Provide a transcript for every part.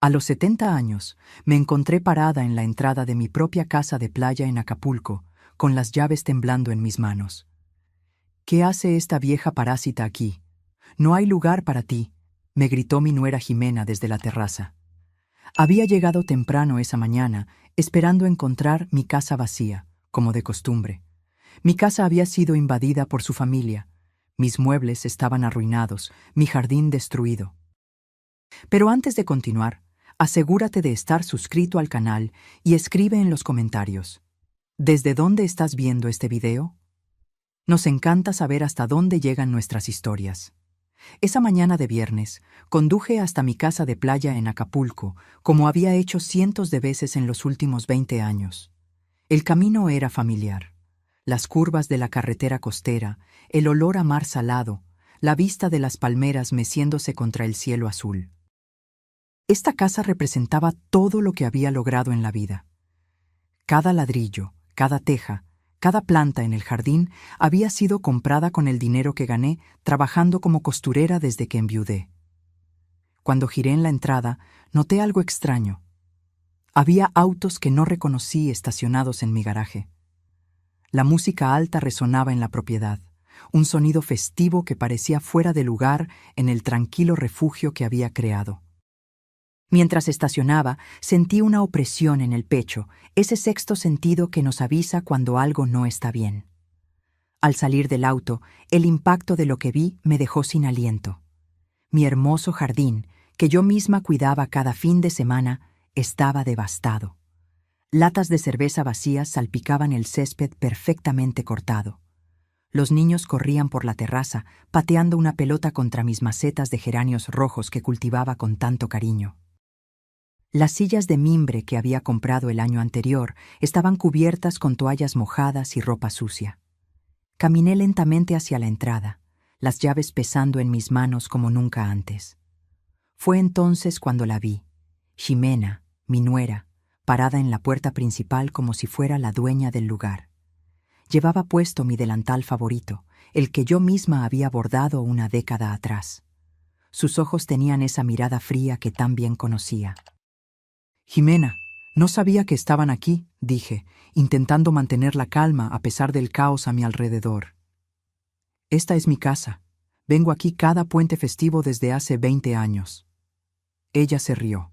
A los 70 años, me encontré parada en la entrada de mi propia casa de playa en Acapulco, con las llaves temblando en mis manos. ¿Qué hace esta vieja parásita aquí? No hay lugar para ti, me gritó mi nuera Jimena desde la terraza. Había llegado temprano esa mañana, esperando encontrar mi casa vacía, como de costumbre. Mi casa había sido invadida por su familia. Mis muebles estaban arruinados, mi jardín destruido. Pero antes de continuar, asegúrate de estar suscrito al canal y escribe en los comentarios: ¿desde dónde estás viendo este video? Nos encanta saber hasta dónde llegan nuestras historias. Esa mañana de viernes, conduje hasta mi casa de playa en Acapulco, como había hecho cientos de veces en los últimos 20 años. El camino era familiar. Las curvas de la carretera costera, el olor a mar salado, la vista de las palmeras meciéndose contra el cielo azul. Esta casa representaba todo lo que había logrado en la vida. Cada ladrillo, cada teja, cada planta en el jardín había sido comprada con el dinero que gané trabajando como costurera desde que enviudé. Cuando giré en la entrada, noté algo extraño. Había autos que no reconocí estacionados en mi garaje. La música alta resonaba en la propiedad, un sonido festivo que parecía fuera de lugar en el tranquilo refugio que había creado. Mientras estacionaba, sentí una opresión en el pecho, ese sexto sentido que nos avisa cuando algo no está bien. Al salir del auto, el impacto de lo que vi me dejó sin aliento. Mi hermoso jardín, que yo misma cuidaba cada fin de semana, estaba devastado. Latas de cerveza vacías salpicaban el césped perfectamente cortado. Los niños corrían por la terraza, pateando una pelota contra mis macetas de geranios rojos que cultivaba con tanto cariño. Las sillas de mimbre que había comprado el año anterior estaban cubiertas con toallas mojadas y ropa sucia. Caminé lentamente hacia la entrada, las llaves pesando en mis manos como nunca antes. Fue entonces cuando la vi, Ximena, mi nuera, parada en la puerta principal como si fuera la dueña del lugar. Llevaba puesto mi delantal favorito, el que yo misma había bordado una década atrás. Sus ojos tenían esa mirada fría que tan bien conocía. «Ximena, no sabía que estaban aquí», dije, intentando mantener la calma a pesar del caos a mi alrededor. «Esta es mi casa. Vengo aquí cada puente festivo desde hace 20 años». Ella se rió.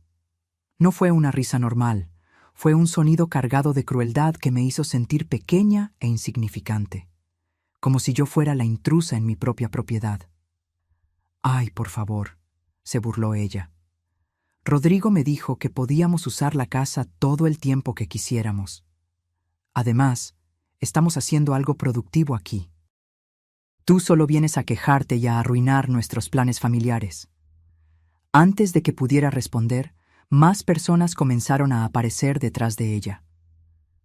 No fue una risa normal, fue un sonido cargado de crueldad que me hizo sentir pequeña e insignificante, como si yo fuera la intrusa en mi propia propiedad. «Ay, por favor», se burló ella. Rodrigo me dijo que podíamos usar la casa todo el tiempo que quisiéramos. Además, estamos haciendo algo productivo aquí. Tú solo vienes a quejarte y a arruinar nuestros planes familiares. Antes de que pudiera responder, más personas comenzaron a aparecer detrás de ella.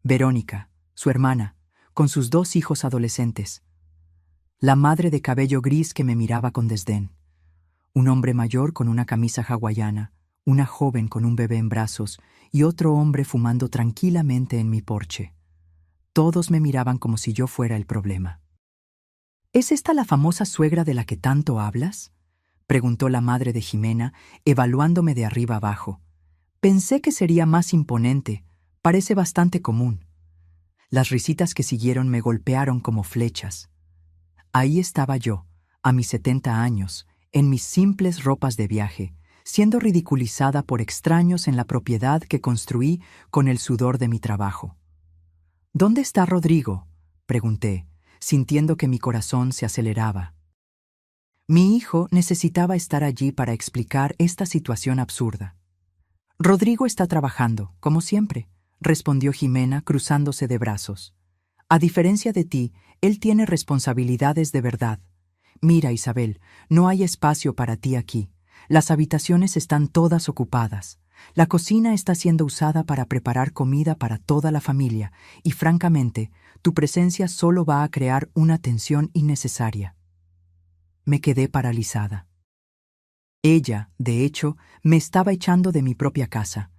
Verónica, su hermana, con sus 2 hijos adolescentes. La madre de cabello gris que me miraba con desdén. Un hombre mayor con una camisa hawaiana, una joven con un bebé en brazos y otro hombre fumando tranquilamente en mi porche. Todos me miraban como si yo fuera el problema. ¿Es esta la famosa suegra de la que tanto hablas?, preguntó la madre de Ximena, evaluándome de arriba abajo. Pensé que sería más imponente, parece bastante común. Las risitas que siguieron me golpearon como flechas. Ahí estaba yo, a mis 70 años, en mis simples ropas de viaje, siendo ridiculizada por extraños en la propiedad que construí con el sudor de mi trabajo. «¿Dónde está Rodrigo?», pregunté, sintiendo que mi corazón se aceleraba. Mi hijo necesitaba estar allí para explicar esta situación absurda. «Rodrigo está trabajando, como siempre», respondió Ximena cruzándose de brazos. «A diferencia de ti, él tiene responsabilidades de verdad. Mira, Isabel, no hay espacio para ti aquí. Las habitaciones están todas ocupadas. La cocina está siendo usada para preparar comida para toda la familia y, francamente, tu presencia solo va a crear una tensión innecesaria». Me quedé paralizada. Ella, de hecho, me estaba echando de mi propia casa.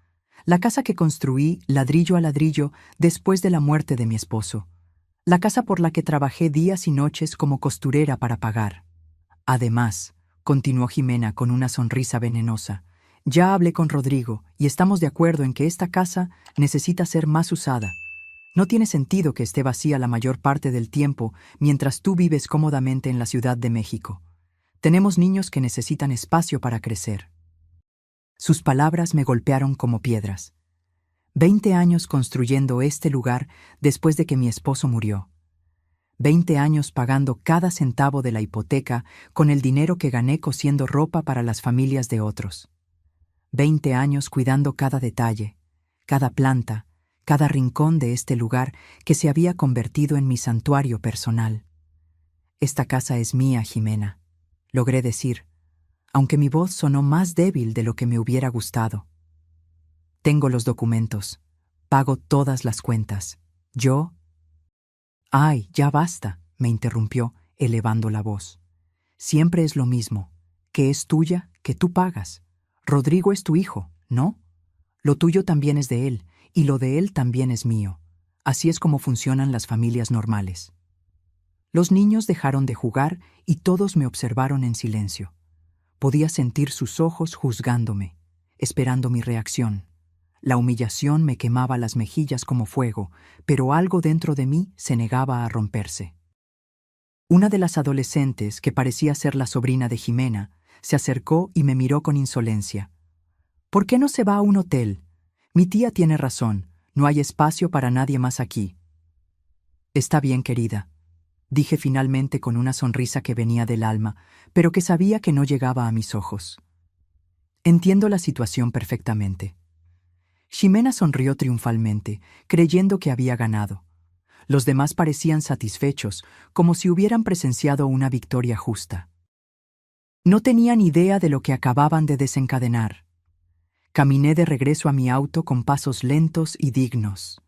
La casa que construí ladrillo a ladrillo después de la muerte de mi esposo. La casa por la que trabajé días y noches como costurera para pagar. Además, continuó Ximena con una sonrisa venenosa, Ya hablé con Rodrigo y estamos de acuerdo en que esta casa necesita ser más usada. No tiene sentido que esté vacía la mayor parte del tiempo mientras tú vives cómodamente en la Ciudad de México. Tenemos niños que necesitan espacio para crecer. Sus palabras me golpearon como piedras. 20 años construyendo este lugar después de que mi esposo murió. 20 años pagando cada centavo de la hipoteca con el dinero que gané cosiendo ropa para las familias de otros. 20 años cuidando cada detalle, cada planta, cada rincón de este lugar que se había convertido en mi santuario personal. Esta casa es mía, Jimena, logré decir, aunque mi voz sonó más débil de lo que me hubiera gustado. Tengo los documentos, pago todas las cuentas. Yo... ¡Ay, ya basta!, me interrumpió, elevando la voz. Siempre es lo mismo, que es tuya, que tú pagas. Rodrigo es tu hijo, ¿no? Lo tuyo también es de él, y lo de él también es mío. Así es como funcionan las familias normales. Los niños dejaron de jugar y todos me observaron en silencio. Podía sentir sus ojos juzgándome, esperando mi reacción. La humillación me quemaba las mejillas como fuego, pero algo dentro de mí se negaba a romperse. Una de las adolescentes, que parecía ser la sobrina de Jimena, se acercó y me miró con insolencia. ¿Por qué no se va a un hotel? Mi tía tiene razón, no hay espacio para nadie más aquí. Está bien, querida, dije finalmente con una sonrisa que venía del alma, pero que sabía que no llegaba a mis ojos. Entiendo la situación perfectamente. Ximena sonrió triunfalmente, creyendo que había ganado. Los demás parecían satisfechos, como si hubieran presenciado una victoria justa. No tenían idea de lo que acababan de desencadenar. Caminé de regreso a mi auto con pasos lentos y dignos.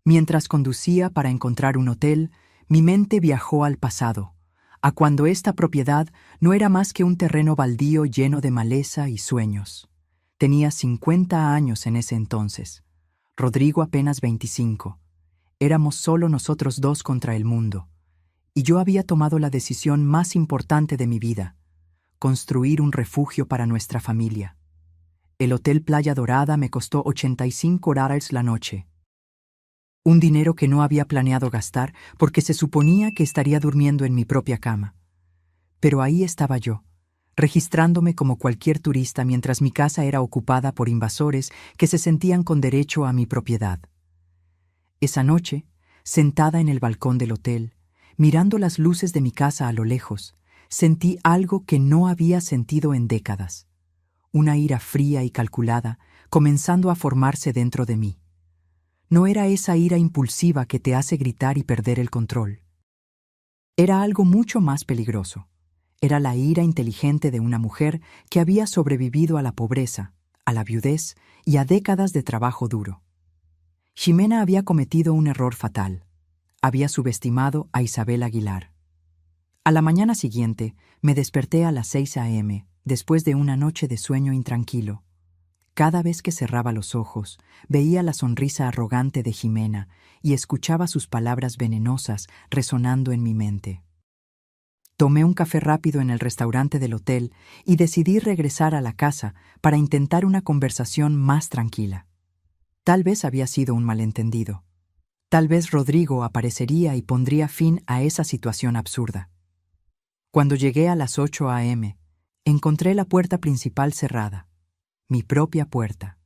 Mientras conducía para encontrar un hotel, mi mente viajó al pasado, a cuando esta propiedad no era más que un terreno baldío lleno de maleza y sueños. Tenía 50 años en ese entonces. Rodrigo apenas 25. Éramos solo nosotros dos contra el mundo. Y yo había tomado la decisión más importante de mi vida: construir un refugio para nuestra familia. El Hotel Playa Dorada me costó $85 la noche. Un dinero que no había planeado gastar porque se suponía que estaría durmiendo en mi propia cama. Pero ahí estaba yo, registrándome como cualquier turista mientras mi casa era ocupada por invasores que se sentían con derecho a mi propiedad. Esa noche, sentada en el balcón del hotel, mirando las luces de mi casa a lo lejos, sentí algo que no había sentido en décadas. Una ira fría y calculada comenzando a formarse dentro de mí. No era esa ira impulsiva que te hace gritar y perder el control. Era algo mucho más peligroso. Era la ira inteligente de una mujer que había sobrevivido a la pobreza, a la viudez y a décadas de trabajo duro. Ximena había cometido un error fatal. Había subestimado a Isabel Aguilar. A la mañana siguiente, me desperté a las 6 a.m., después de una noche de sueño intranquilo. Cada vez que cerraba los ojos, veía la sonrisa arrogante de Ximena y escuchaba sus palabras venenosas resonando en mi mente. Tomé un café rápido en el restaurante del hotel y decidí regresar a la casa para intentar una conversación más tranquila. Tal vez había sido un malentendido. Tal vez Rodrigo aparecería y pondría fin a esa situación absurda. Cuando llegué a las 8 a.m., encontré la puerta principal cerrada. Mi propia puerta.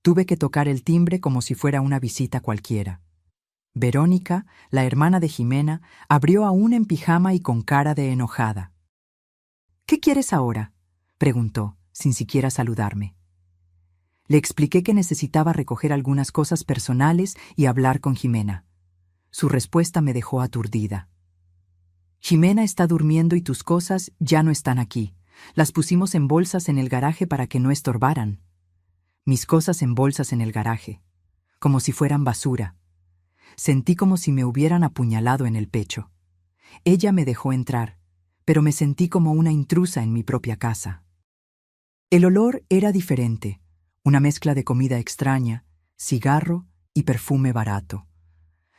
Tuve que tocar el timbre como si fuera una visita cualquiera. Verónica, la hermana de Ximena, abrió aún en pijama y con cara de enojada. «¿Qué quieres ahora?», preguntó, sin siquiera saludarme. Le expliqué que necesitaba recoger algunas cosas personales y hablar con Ximena. Su respuesta me dejó aturdida. «Ximena está durmiendo y tus cosas ya no están aquí. Las pusimos en bolsas en el garaje para que no estorbaran». Mis cosas en bolsas en el garaje, como si fueran basura. Sentí como si me hubieran apuñalado en el pecho. Ella me dejó entrar, pero me sentí como una intrusa en mi propia casa. El olor era diferente, una mezcla de comida extraña, cigarro y perfume barato.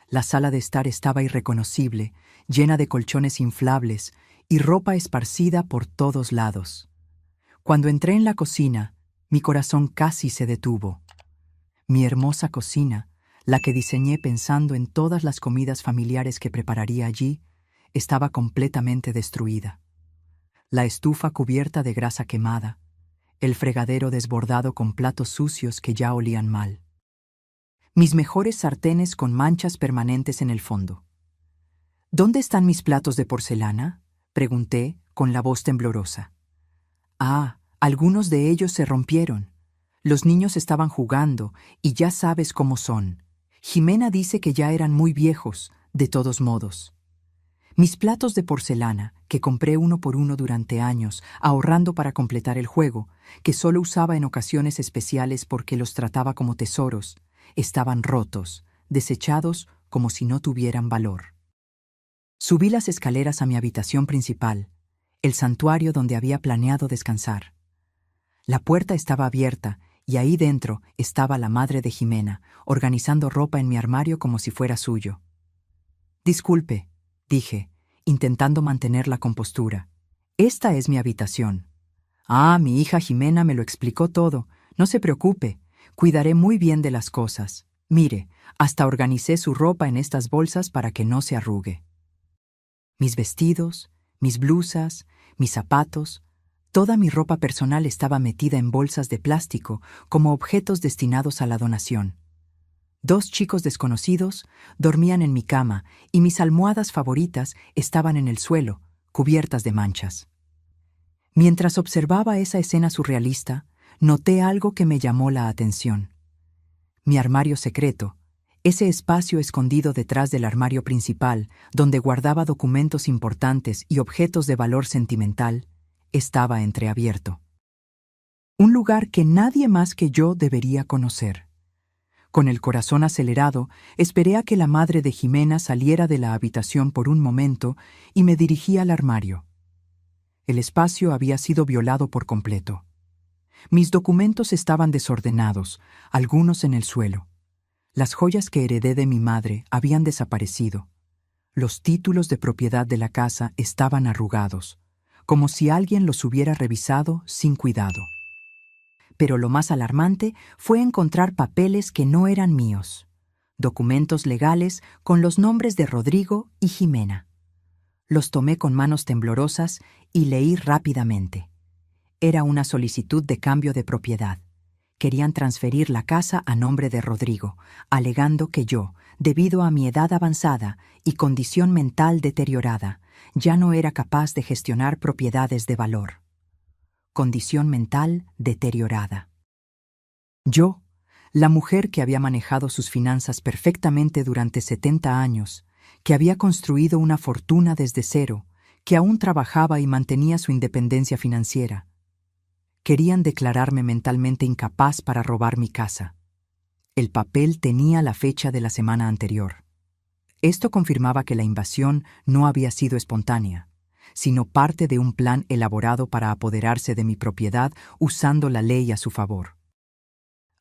La sala de estar estaba irreconocible, llena de colchones inflables y ropa esparcida por todos lados. Cuando entré en la cocina, Mi corazón casi se detuvo. Mi hermosa cocina, la que diseñé pensando en todas las comidas familiares que prepararía allí, estaba completamente destruida. La estufa cubierta de grasa quemada, el fregadero desbordado con platos sucios que ya olían mal. Mis mejores sartenes con manchas permanentes en el fondo. ¿Dónde están mis platos de porcelana?, pregunté con la voz temblorosa. Ah, algunos de ellos se rompieron. Los niños estaban jugando y ya sabes cómo son. Jimena dice que ya eran muy viejos, de todos modos. Mis platos de porcelana, que compré uno por uno durante años, ahorrando para completar el juego, que solo usaba en ocasiones especiales porque los trataba como tesoros, estaban rotos, desechados como si no tuvieran valor. Subí las escaleras a mi habitación principal, el santuario donde había planeado descansar. La puerta estaba abierta y ahí dentro estaba la madre de Jimena, organizando ropa en mi armario como si fuera suyo. «Disculpe», dije, intentando mantener la compostura. «Esta es mi habitación». «Ah, mi hija Jimena me lo explicó todo. No se preocupe, cuidaré muy bien de las cosas. Mire, hasta organicé su ropa en estas bolsas para que no se arrugue». Mis vestidos, mis blusas, mis zapatos, toda mi ropa personal estaba metida en bolsas de plástico como objetos destinados a la donación. 2 chicos desconocidos dormían en mi cama y mis almohadas favoritas estaban en el suelo, cubiertas de manchas. Mientras observaba esa escena surrealista, noté algo que me llamó la atención. Mi armario secreto, ese espacio escondido detrás del armario principal, donde guardaba documentos importantes y objetos de valor sentimental, estaba entreabierto. Un lugar que nadie más que yo debería conocer. Con el corazón acelerado, esperé a que la madre de Jimena saliera de la habitación por un momento y me dirigí al armario. El espacio había sido violado por completo. Mis documentos estaban desordenados, algunos en el suelo. Las joyas que heredé de mi madre habían desaparecido. Los títulos de propiedad de la casa estaban arrugados, como si alguien los hubiera revisado sin cuidado. Pero lo más alarmante fue encontrar papeles que no eran míos, documentos legales con los nombres de Rodrigo y Jimena. Los tomé con manos temblorosas y leí rápidamente. Era una solicitud de cambio de propiedad. Querían transferir la casa a nombre de Rodrigo, alegando que yo, debido a mi edad avanzada y condición mental deteriorada, ya no era capaz de gestionar propiedades de valor. Condición mental deteriorada. Yo, la mujer que había manejado sus finanzas perfectamente durante 70 años, que había construido una fortuna desde cero, que aún trabajaba y mantenía su independencia financiera. Querían declararme mentalmente incapaz para robar mi casa. El papel tenía la fecha de la semana anterior. Esto confirmaba que la invasión no había sido espontánea, sino parte de un plan elaborado para apoderarse de mi propiedad usando la ley a su favor.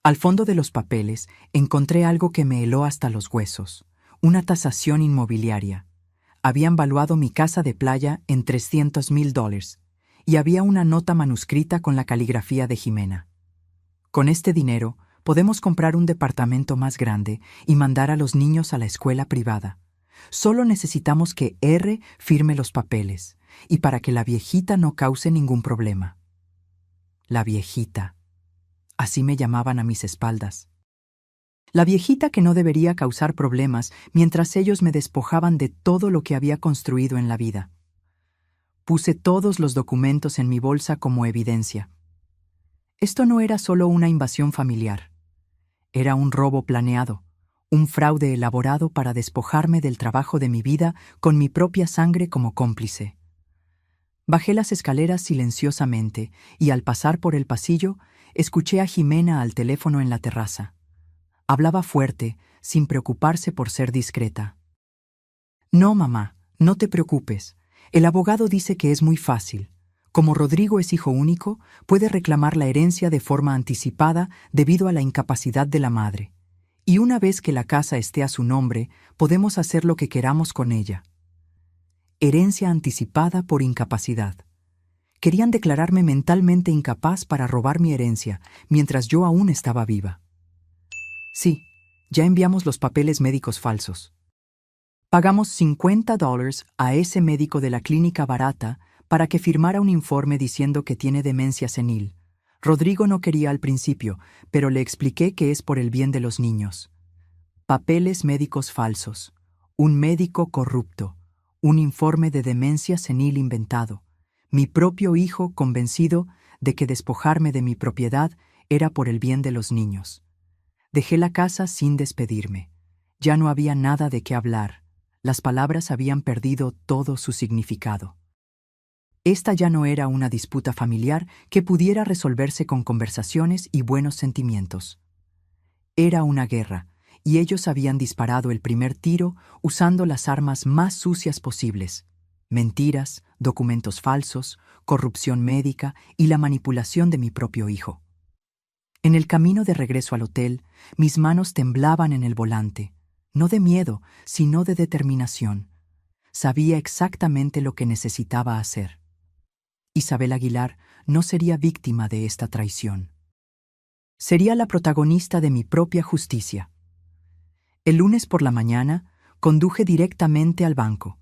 Al fondo de los papeles encontré algo que me heló hasta los huesos, una tasación inmobiliaria. Habían valuado mi casa de playa en $300,000 y había una nota manuscrita con la caligrafía de Jimena. Con este dinero podemos comprar un departamento más grande y mandar a los niños a la escuela privada. Solo necesitamos que R firme los papeles y para que la viejita no cause ningún problema. La viejita. Así me llamaban a mis espaldas. La viejita que no debería causar problemas mientras ellos me despojaban de todo lo que había construido en la vida. Puse todos los documentos en mi bolsa como evidencia. Esto no era solo una invasión familiar. Era un robo planeado, un fraude elaborado para despojarme del trabajo de mi vida con mi propia sangre como cómplice. Bajé las escaleras silenciosamente y al pasar por el pasillo, escuché a Jimena al teléfono en la terraza. Hablaba fuerte, sin preocuparse por ser discreta. «No, mamá, no te preocupes. El abogado dice que es muy fácil. Como Rodrigo es hijo único, puede reclamar la herencia de forma anticipada debido a la incapacidad de la madre. Y una vez que la casa esté a su nombre, podemos hacer lo que queramos con ella». Herencia anticipada por incapacidad. Querían declararme mentalmente incapaz para robar mi herencia, mientras yo aún estaba viva. Sí, ya enviamos los papeles médicos falsos. Pagamos $50 a ese médico de la clínica barata para que firmara un informe diciendo que tiene demencia senil. Rodrigo no quería al principio, pero le expliqué que es por el bien de los niños. Papeles médicos falsos, un médico corrupto, un informe de demencia senil inventado, mi propio hijo convencido de que despojarme de mi propiedad era por el bien de los niños. Dejé la casa sin despedirme. Ya no había nada de qué hablar. Las palabras habían perdido todo su significado. Esta ya no era una disputa familiar que pudiera resolverse con conversaciones y buenos sentimientos. Era una guerra, y ellos habían disparado el primer tiro usando las armas más sucias posibles: mentiras, documentos falsos, corrupción médica y la manipulación de mi propio hijo. En el camino de regreso al hotel, mis manos temblaban en el volante, no de miedo, sino de determinación. Sabía exactamente lo que necesitaba hacer. Isabel Aguilar no sería víctima de esta traición. Sería la protagonista de mi propia justicia. El lunes por la mañana, conduje directamente al banco.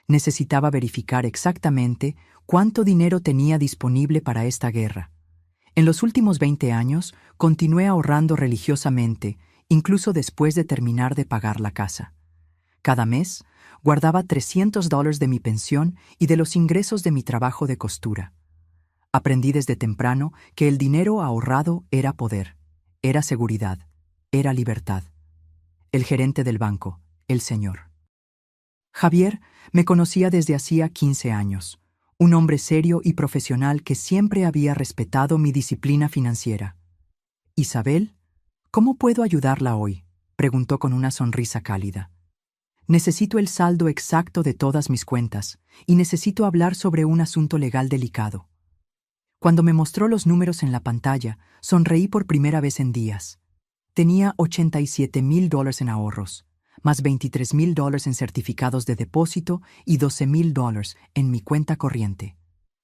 Necesitaba verificar exactamente cuánto dinero tenía disponible para esta guerra. En los últimos 20 años, continué ahorrando religiosamente, incluso después de terminar de pagar la casa. Cada mes, guardaba $300 de mi pensión y de los ingresos de mi trabajo de costura. Aprendí desde temprano que el dinero ahorrado era poder, era seguridad, era libertad. El gerente del banco, el señor Javier, me conocía desde hacía 15 años. Un hombre serio y profesional que siempre había respetado mi disciplina financiera. «Isabel, ¿cómo puedo ayudarla hoy?», preguntó con una sonrisa cálida. «Necesito el saldo exacto de todas mis cuentas y necesito hablar sobre un asunto legal delicado». Cuando me mostró los números en la pantalla, sonreí por primera vez en días. Tenía $87,000 en ahorros, más $23,000 en certificados de depósito y $12,000 en mi cuenta corriente.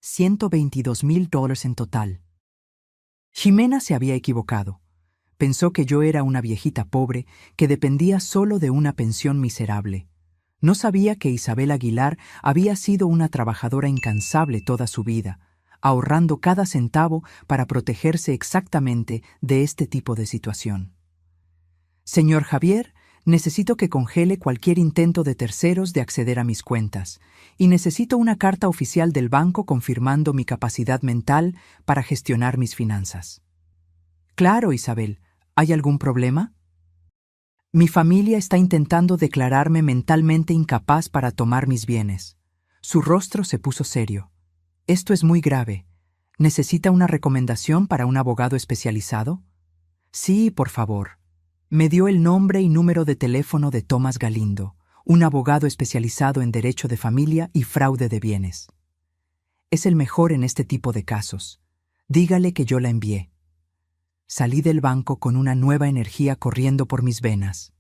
$122,000 en total. Jimena se había equivocado. Pensó que yo era una viejita pobre que dependía solo de una pensión miserable. No sabía que Isabel Aguilar había sido una trabajadora incansable toda su vida, ahorrando cada centavo para protegerse exactamente de este tipo de situación. «Señor Javier, necesito que congele cualquier intento de terceros de acceder a mis cuentas, y necesito una carta oficial del banco confirmando mi capacidad mental para gestionar mis finanzas». «Claro, Isabel. ¿Hay algún problema?». «Mi familia está intentando declararme mentalmente incapaz para tomar mis bienes». Su rostro se puso serio. «Esto es muy grave. ¿Necesita una recomendación para un abogado especializado?». «Sí, por favor». Me dio el nombre y número de teléfono de Tomás Galindo, un abogado especializado en derecho de familia y fraude de bienes. «Es el mejor en este tipo de casos. Dígale que yo la envié». Salí del banco con una nueva energía corriendo por mis venas.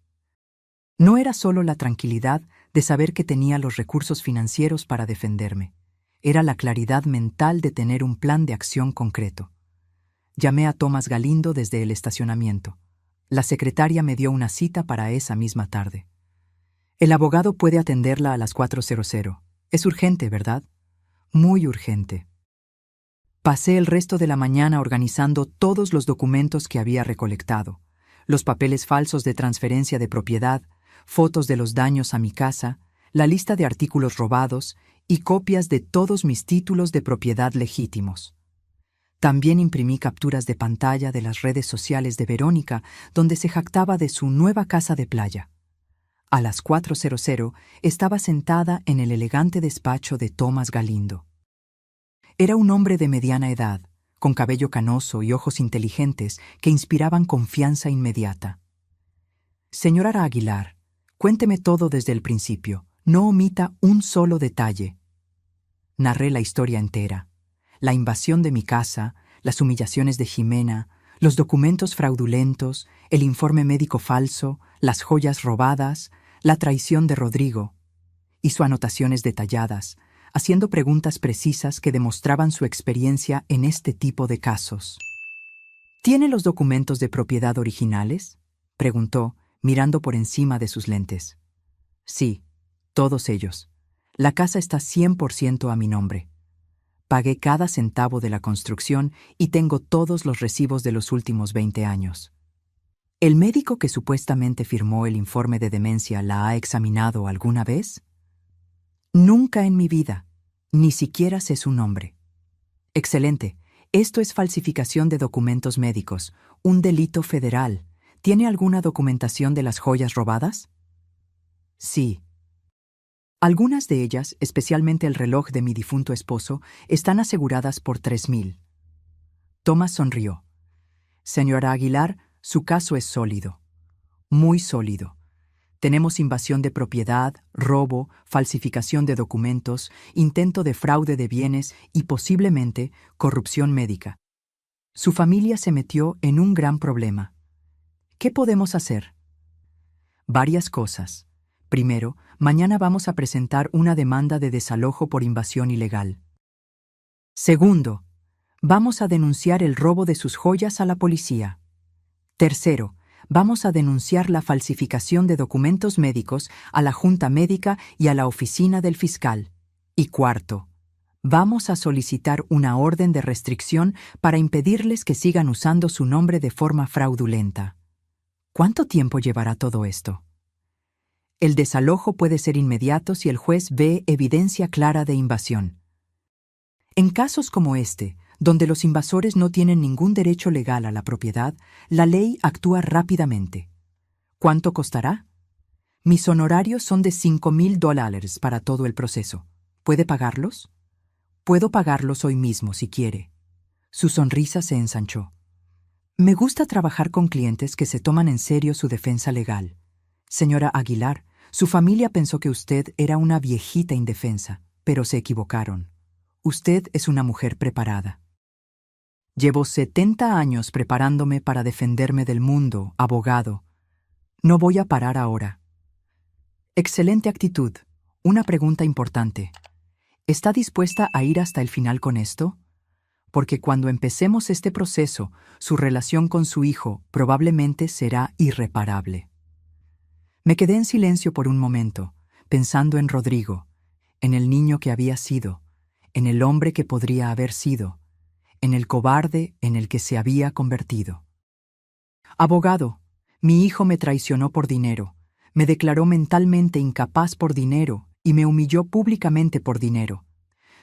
No era solo la tranquilidad de saber que tenía los recursos financieros para defenderme. Era la claridad mental de tener un plan de acción concreto. Llamé a Tomás Galindo desde el estacionamiento. La secretaria me dio una cita para esa misma tarde. «El abogado puede atenderla a las 4:00. Es urgente, ¿verdad?». «Muy urgente». Pasé el resto de la mañana organizando todos los documentos que había recolectado, los papeles falsos de transferencia de propiedad, fotos de los daños a mi casa, la lista de artículos robados y copias de todos mis títulos de propiedad legítimos. También imprimí capturas de pantalla de las redes sociales de Verónica, donde se jactaba de su nueva casa de playa. A las 4:00 estaba sentada en el elegante despacho de Tomás Galindo. Era un hombre de mediana edad, con cabello canoso y ojos inteligentes que inspiraban confianza inmediata. «Señora Aguilar, cuénteme todo desde el principio, no omita un solo detalle». Narré la historia entera. La invasión de mi casa, las humillaciones de Jimena, los documentos fraudulentos, el informe médico falso, las joyas robadas, la traición de Rodrigo. Hizo anotaciones detalladas, haciendo preguntas precisas que demostraban su experiencia en este tipo de casos. ¿Tiene los documentos de propiedad originales?, preguntó, mirando por encima de sus lentes. Sí, todos ellos. La casa está 100% a mi nombre. Pagué cada centavo de la construcción y tengo todos los recibos de los últimos 20 años. ¿El médico que supuestamente firmó el informe de demencia la ha examinado alguna vez? Nunca en mi vida. Ni siquiera sé su nombre. Excelente. Esto es falsificación de documentos médicos, un delito federal. ¿Tiene alguna documentación de las joyas robadas? Sí. Algunas de ellas, especialmente el reloj de mi difunto esposo, están aseguradas por $3,000. Thomas sonrió. Señora Aguilar, su caso es sólido. Muy sólido. Tenemos invasión de propiedad, robo, falsificación de documentos, intento de fraude de bienes y posiblemente corrupción médica. Su familia se metió en un gran problema. ¿Qué podemos hacer? Varias cosas. Primero, mañana vamos a presentar una demanda de desalojo por invasión ilegal. Segundo, vamos a denunciar el robo de sus joyas a la policía. Tercero, vamos a denunciar la falsificación de documentos médicos a la Junta Médica y a la oficina del fiscal. Y cuarto, vamos a solicitar una orden de restricción para impedirles que sigan usando su nombre de forma fraudulenta. ¿Cuánto tiempo llevará todo esto? El desalojo puede ser inmediato si el juez ve evidencia clara de invasión. En casos como este, donde los invasores no tienen ningún derecho legal a la propiedad, la ley actúa rápidamente. ¿Cuánto costará? Mis honorarios son de $5,000 para todo el proceso. ¿Puede pagarlos? Puedo pagarlos hoy mismo si quiere. Su sonrisa se ensanchó. Me gusta trabajar con clientes que se toman en serio su defensa legal. Señora Aguilar, su familia pensó que usted era una viejita indefensa, pero se equivocaron. Usted es una mujer preparada. Llevo 70 años preparándome para defenderme del mundo, abogado. No voy a parar ahora. Excelente actitud. Una pregunta importante. ¿Está dispuesta a ir hasta el final con esto? Porque cuando empecemos este proceso, su relación con su hijo probablemente será irreparable. Me quedé en silencio por un momento, pensando en Rodrigo, en el niño que había sido, en el hombre que podría haber sido, en el cobarde en el que se había convertido. Abogado, mi hijo me traicionó por dinero, me declaró mentalmente incapaz por dinero y me humilló públicamente por dinero.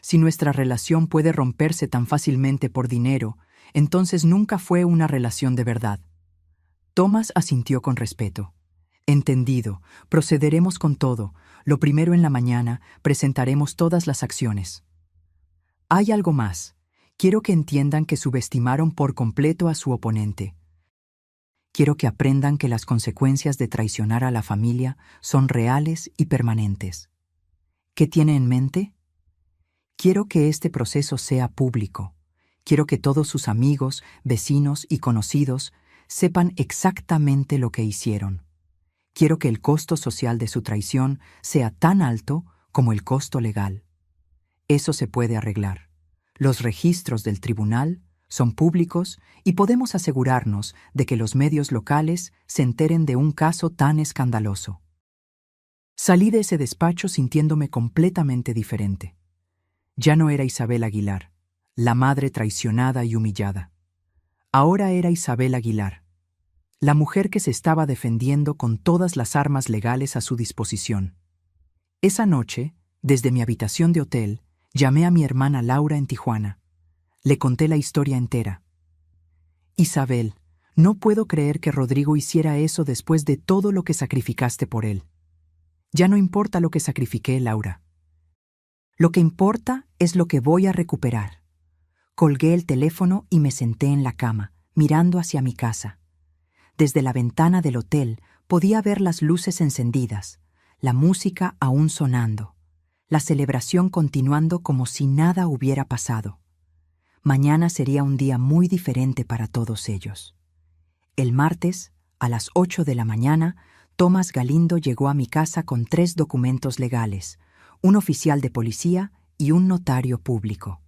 Si nuestra relación puede romperse tan fácilmente por dinero, entonces nunca fue una relación de verdad. Thomas asintió con respeto. Entendido, procederemos con todo. Lo primero en la mañana, presentaremos todas las acciones. Hay algo más. Quiero que entiendan que subestimaron por completo a su oponente. Quiero que aprendan que las consecuencias de traicionar a la familia son reales y permanentes. ¿Qué tiene en mente? Quiero que este proceso sea público. Quiero que todos sus amigos, vecinos y conocidos sepan exactamente lo que hicieron. Quiero que el costo social de su traición sea tan alto como el costo legal. Eso se puede arreglar. Los registros del tribunal son públicos y podemos asegurarnos de que los medios locales se enteren de un caso tan escandaloso. Salí de ese despacho sintiéndome completamente diferente. Ya no era Isabel Aguilar, la madre traicionada y humillada. Ahora era Isabel Aguilar, la mujer que se estaba defendiendo con todas las armas legales a su disposición. Esa noche, desde mi habitación de hotel, llamé a mi hermana Laura en Tijuana. Le conté la historia entera. Isabel, no puedo creer que Rodrigo hiciera eso después de todo lo que sacrificaste por él. Ya no importa lo que sacrifiqué, Laura. Lo que importa es lo que voy a recuperar. Colgué el teléfono y me senté en la cama, mirando hacia mi casa. Desde la ventana del hotel podía ver las luces encendidas, la música aún sonando, la celebración continuando como si nada hubiera pasado. Mañana sería un día muy diferente para todos ellos. El martes, a las 8 de la mañana, Thomas Galindo llegó a mi casa con 3 documentos legales, un oficial de policía y un notario público.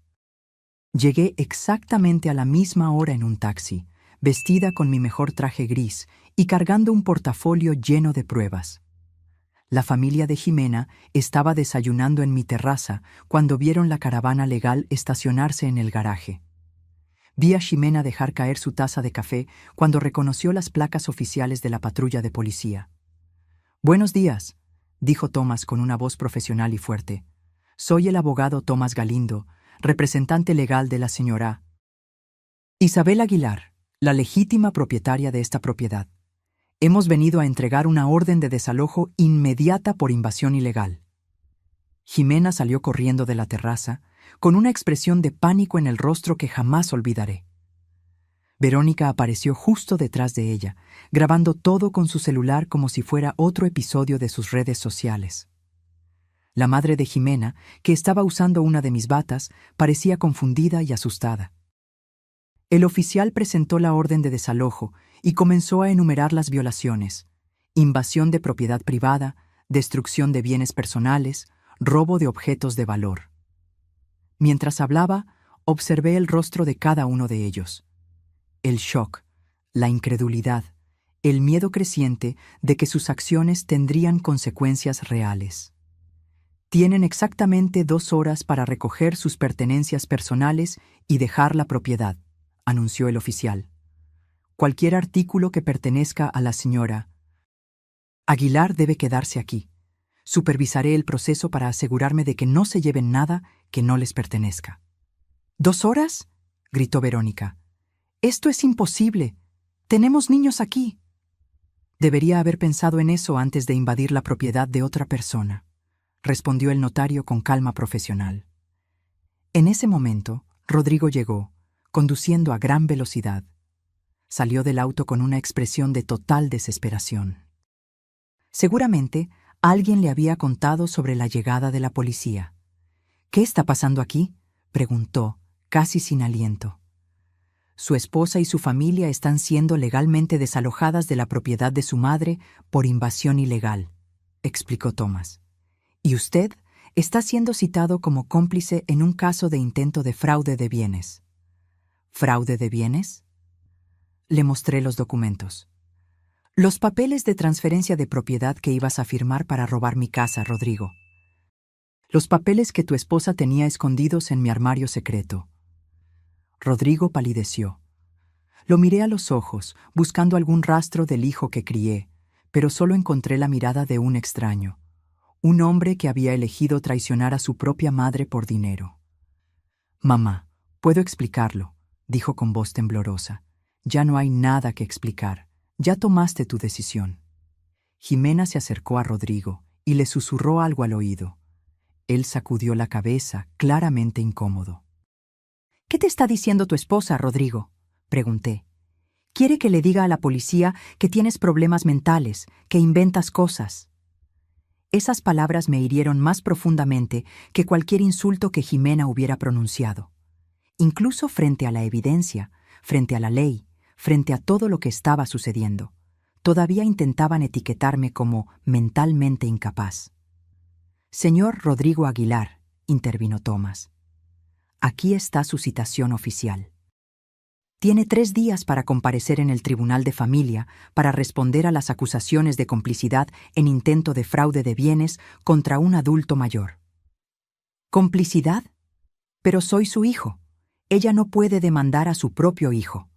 Llegué exactamente a la misma hora en un taxi, vestida con mi mejor traje gris y cargando un portafolio lleno de pruebas. La familia de Jimena estaba desayunando en mi terraza cuando vieron la caravana legal estacionarse en el garaje. Vi a Jimena dejar caer su taza de café cuando reconoció las placas oficiales de la patrulla de policía. «Buenos días», dijo Tomás con una voz profesional y fuerte. «Soy el abogado Tomás Galindo, representante legal de la señora Isabel Aguilar, la legítima propietaria de esta propiedad. Hemos venido a entregar una orden de desalojo inmediata por invasión ilegal». Jimena salió corriendo de la terraza, con una expresión de pánico en el rostro que jamás olvidaré. Verónica apareció justo detrás de ella, grabando todo con su celular como si fuera otro episodio de sus redes sociales. La madre de Jimena, que estaba usando una de mis batas, parecía confundida y asustada. El oficial presentó la orden de desalojo y comenzó a enumerar las violaciones: invasión de propiedad privada, destrucción de bienes personales, robo de objetos de valor. Mientras hablaba, observé el rostro de cada uno de ellos. El shock, la incredulidad, el miedo creciente de que sus acciones tendrían consecuencias reales. Tienen exactamente 2 horas para recoger sus pertenencias personales y dejar la propiedad, anunció el oficial. Cualquier artículo que pertenezca a la señora Aguilar debe quedarse aquí. Supervisaré el proceso para asegurarme de que no se lleven nada que no les pertenezca. ¿2 horas?, gritó Verónica. «Esto es imposible. Tenemos niños aquí». «Debería haber pensado en eso antes de invadir la propiedad de otra persona», respondió el notario con calma profesional. En ese momento, Rodrigo llegó, conduciendo a gran velocidad. Salió del auto con una expresión de total desesperación. Seguramente, alguien le había contado sobre la llegada de la policía. «¿Qué está pasando aquí?», preguntó, casi sin aliento. «Su esposa y su familia están siendo legalmente desalojadas de la propiedad de su madre por invasión ilegal», explicó Tomás. «Y usted está siendo citado como cómplice en un caso de intento de fraude de bienes». «¿Fraude de bienes?». Le mostré los documentos. «Los papeles de transferencia de propiedad que ibas a firmar para robar mi casa, Rodrigo. Los papeles que tu esposa tenía escondidos en mi armario secreto». Rodrigo palideció. Lo miré a los ojos, buscando algún rastro del hijo que crié, pero solo encontré la mirada de un extraño, un hombre que había elegido traicionar a su propia madre por dinero. «Mamá, puedo explicarlo», dijo con voz temblorosa. «Ya no hay nada que explicar. Ya tomaste tu decisión». Jimena se acercó a Rodrigo y le susurró algo al oído. Él sacudió la cabeza, claramente incómodo. «¿Qué te está diciendo tu esposa, Rodrigo?», pregunté. «Quiere que le diga a la policía que tienes problemas mentales, que inventas cosas». Esas palabras me hirieron más profundamente que cualquier insulto que Jimena hubiera pronunciado. Incluso frente a la evidencia, frente a la ley, frente a todo lo que estaba sucediendo, todavía intentaban etiquetarme como mentalmente incapaz. «Señor Rodrigo Aguilar», intervino Tomás, «aquí está su citación oficial. Tiene 3 días para comparecer en el Tribunal de Familia para responder a las acusaciones de complicidad en intento de fraude de bienes contra un adulto mayor». «¿Complicidad? Pero soy su hijo. Ella no puede demandar a su propio hijo».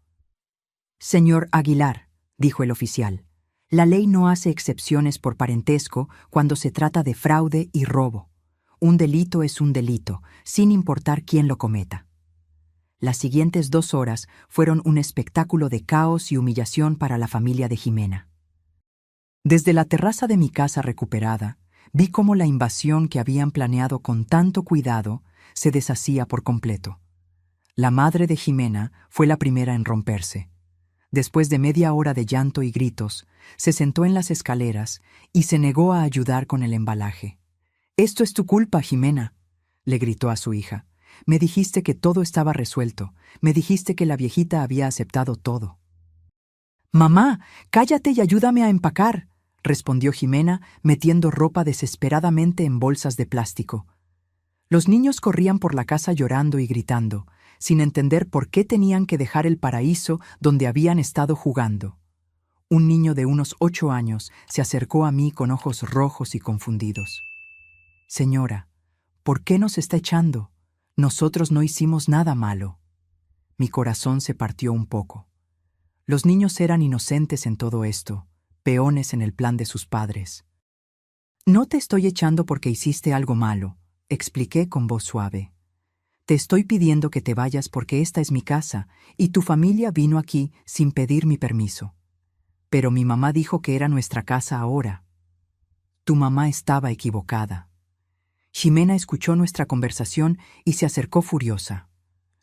«Señor Aguilar», dijo el oficial, «la ley no hace excepciones por parentesco cuando se trata de fraude y robo. Un delito es un delito, sin importar quién lo cometa». Las siguientes 2 horas fueron un espectáculo de caos y humillación para la familia de Jimena. Desde la terraza de mi casa recuperada, vi cómo la invasión que habían planeado con tanto cuidado se deshacía por completo. La madre de Jimena fue la primera en romperse. Después de media hora de llanto y gritos, se sentó en las escaleras y se negó a ayudar con el embalaje. «Esto es tu culpa, Jimena», le gritó a su hija. «Me dijiste que todo estaba resuelto. Me dijiste que la viejita había aceptado todo». «Mamá, cállate y ayúdame a empacar», respondió Jimena, metiendo ropa desesperadamente en bolsas de plástico. Los niños corrían por la casa llorando y gritando, sin entender por qué tenían que dejar el paraíso donde habían estado jugando. Un niño de unos 8 años se acercó a mí con ojos rojos y confundidos. Señora, ¿por qué nos está echando? Nosotros no hicimos nada malo. Mi corazón se partió un poco. Los niños eran inocentes en todo esto, peones en el plan de sus padres. No te estoy echando porque hiciste algo malo, expliqué con voz suave. Te estoy pidiendo que te vayas porque esta es mi casa y tu familia vino aquí sin pedir mi permiso. Pero mi mamá dijo que era nuestra casa ahora. Tu mamá estaba equivocada. Ximena escuchó nuestra conversación y se acercó furiosa.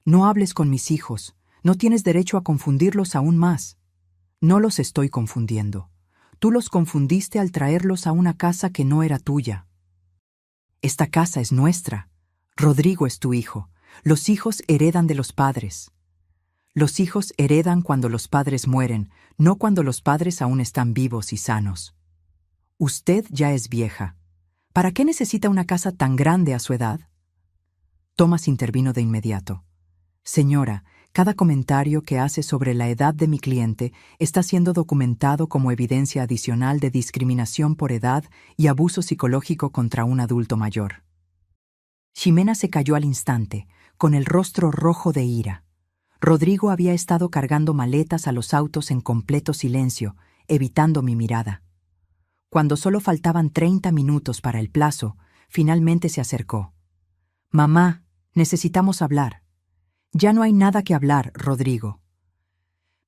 No hables con mis hijos, no tienes derecho a confundirlos aún más. No los estoy confundiendo. Tú los confundiste al traerlos a una casa que no era tuya. Esta casa es nuestra. Rodrigo es tu hijo. Los hijos heredan de los padres. Los hijos heredan cuando los padres mueren, no cuando los padres aún están vivos y sanos. Usted ya es vieja. ¿Para qué necesita una casa tan grande a su edad? Thomas intervino de inmediato. Señora, cada comentario que hace sobre la edad de mi cliente está siendo documentado como evidencia adicional de discriminación por edad y abuso psicológico contra un adulto mayor. Ximena se calló al instante, con el rostro rojo de ira. Rodrigo había estado cargando maletas a los autos en completo silencio, evitando mi mirada. Cuando solo faltaban 30 minutos para el plazo, finalmente se acercó. Mamá, necesitamos hablar. Ya no hay nada que hablar, Rodrigo.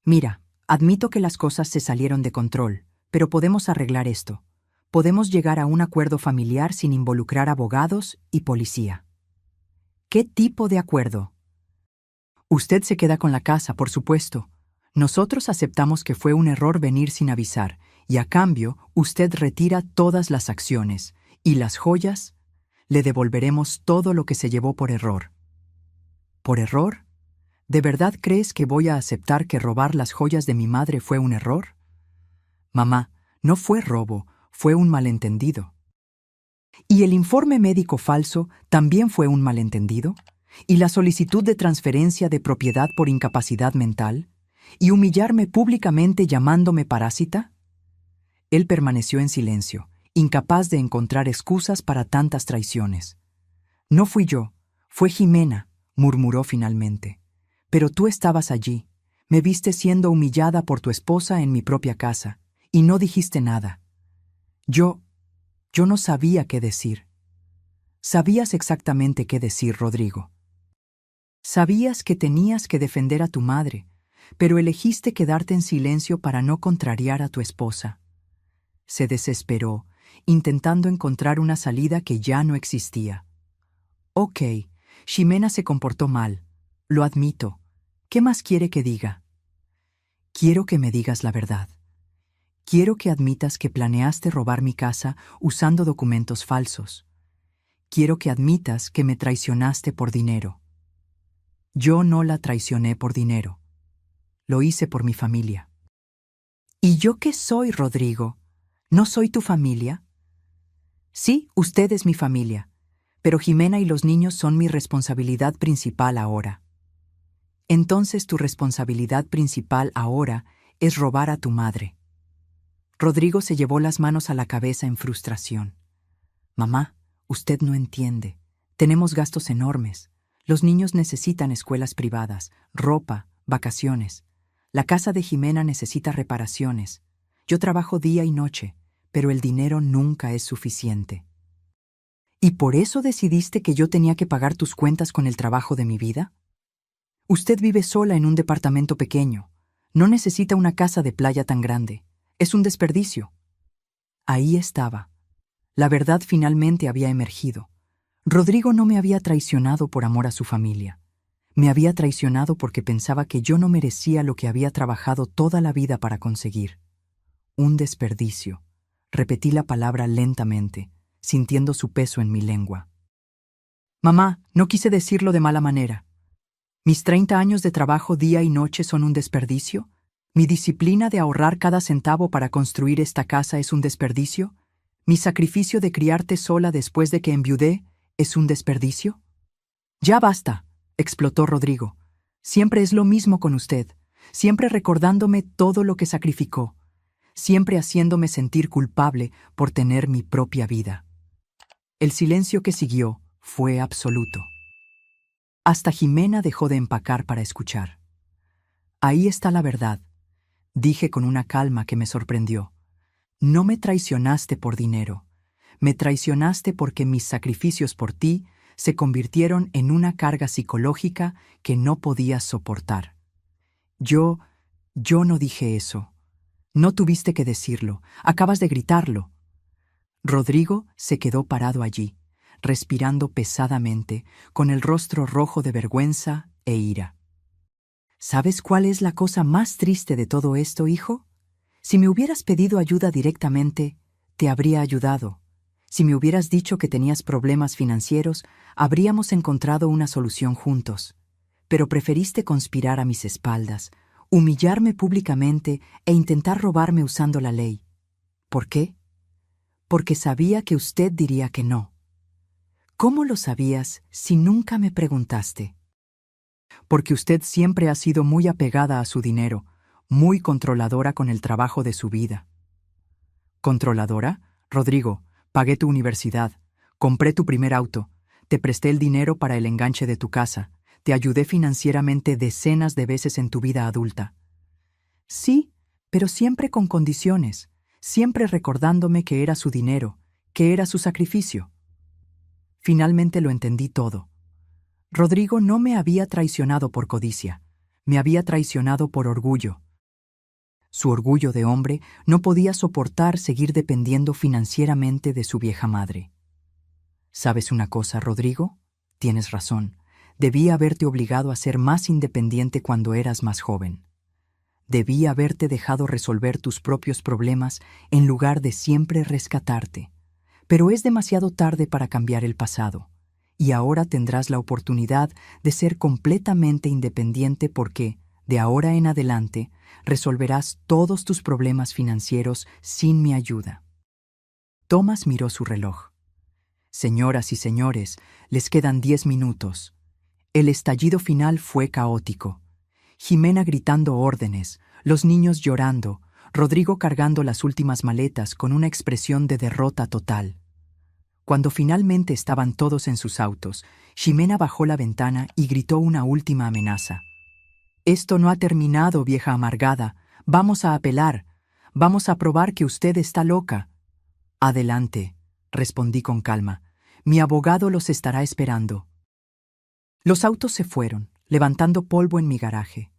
Mira, admito que las cosas se salieron de control, pero podemos arreglar esto. Podemos llegar a un acuerdo familiar sin involucrar abogados y policía. ¿Qué tipo de acuerdo? Usted se queda con la casa, por supuesto. Nosotros aceptamos que fue un error venir sin avisar, y a cambio, usted retira todas las acciones, y las joyas, le devolveremos todo lo que se llevó por error. ¿Por error? ¿De verdad crees que voy a aceptar que robar las joyas de mi madre fue un error? Mamá, no fue robo, fue un malentendido. ¿Y el informe médico falso también fue un malentendido? ¿Y la solicitud de transferencia de propiedad por incapacidad mental? ¿Y humillarme públicamente llamándome parásita? Él permaneció en silencio, incapaz de encontrar excusas para tantas traiciones. No fui yo, fue Ximena, murmuró finalmente. Pero tú estabas allí, me viste siendo humillada por tu esposa en mi propia casa, y no dijiste nada. Yo no sabía qué decir. Sabías exactamente qué decir, Rodrigo. Sabías que tenías que defender a tu madre, pero elegiste quedarte en silencio para no contrariar a tu esposa. Se desesperó, intentando encontrar una salida que ya no existía. Ok, Ximena se comportó mal, lo admito. ¿Qué más quiere que diga? Quiero que me digas la verdad. Quiero que admitas que planeaste robar mi casa usando documentos falsos. Quiero que admitas que me traicionaste por dinero. Yo no la traicioné por dinero. Lo hice por mi familia. ¿Y yo qué soy, Rodrigo? ¿No soy tu familia? Sí, usted es mi familia, pero Ximena y los niños son mi responsabilidad principal ahora. Entonces tu responsabilidad principal ahora es robar a tu madre. Rodrigo se llevó las manos a la cabeza en frustración. Mamá, usted no entiende. Tenemos gastos enormes. Los niños necesitan escuelas privadas, ropa, vacaciones. La casa de Ximena necesita reparaciones. Yo trabajo día y noche, pero el dinero nunca es suficiente. ¿Y por eso decidiste que yo tenía que pagar tus cuentas con el trabajo de mi vida? Usted vive sola en un departamento pequeño. No necesita una casa de playa tan grande. Es un desperdicio. Ahí estaba. La verdad finalmente había emergido. Rodrigo no me había traicionado por amor a su familia. Me había traicionado porque pensaba que yo no merecía lo que había trabajado toda la vida para conseguir. Un desperdicio. Repetí la palabra lentamente, sintiendo su peso en mi lengua. Mamá, no quise decirlo de mala manera. ¿Mis 30 años de trabajo día y noche son un desperdicio? ¿Mi disciplina de ahorrar cada centavo para construir esta casa es un desperdicio? ¿Mi sacrificio de criarte sola después de que enviudé ¿Es un desperdicio? Ya basta, explotó Rodrigo. Siempre es lo mismo con usted, siempre recordándome todo lo que sacrificó, siempre haciéndome sentir culpable por tener mi propia vida. El silencio que siguió fue absoluto. Hasta Jimena dejó de empacar para escuchar. Ahí está la verdad, dije con una calma que me sorprendió. No me traicionaste por dinero, me traicionaste porque mis sacrificios por ti se convirtieron en una carga psicológica que no podías soportar. Yo no dije eso. No tuviste que decirlo, acabas de gritarlo. Rodrigo se quedó parado allí, respirando pesadamente, con el rostro rojo de vergüenza e ira. ¿Sabes cuál es la cosa más triste de todo esto, hijo? Si me hubieras pedido ayuda directamente, te habría ayudado. Si me hubieras dicho que tenías problemas financieros, habríamos encontrado una solución juntos. Pero preferiste conspirar a mis espaldas, humillarme públicamente e intentar robarme usando la ley. ¿Por qué? Porque sabía que usted diría que no. ¿Cómo lo sabías si nunca me preguntaste? Porque usted siempre ha sido muy apegada a su dinero, muy controladora con el trabajo de su vida. ¿Controladora? Rodrigo, pagué tu universidad, compré tu primer auto, te presté el dinero para el enganche de tu casa, te ayudé financieramente decenas de veces en tu vida adulta. Sí, pero siempre con condiciones, siempre recordándome que era su dinero, que era su sacrificio. Finalmente lo entendí todo. Rodrigo no me había traicionado por codicia, me había traicionado por orgullo. Su orgullo de hombre no podía soportar seguir dependiendo financieramente de su vieja madre. ¿Sabes una cosa, Rodrigo? Tienes razón. Debí haberte obligado a ser más independiente cuando eras más joven. Debí haberte dejado resolver tus propios problemas en lugar de siempre rescatarte. Pero es demasiado tarde para cambiar el pasado, y ahora tendrás la oportunidad de ser completamente independiente porque, de ahora en adelante, resolverás todos tus problemas financieros sin mi ayuda. Thomas miró su reloj. Señoras y señores, les quedan 10 minutos. El estallido final fue caótico. Jimena gritando órdenes, los niños llorando, Rodrigo cargando las últimas maletas con una expresión de derrota total. Cuando finalmente estaban todos en sus autos, Jimena bajó la ventana y gritó una última amenaza. «Esto no ha terminado, vieja amargada. Vamos a apelar. Vamos a probar que usted está loca». «Adelante», respondí con calma. «Mi abogado los estará esperando». Los autos se fueron, levantando polvo en mi garaje.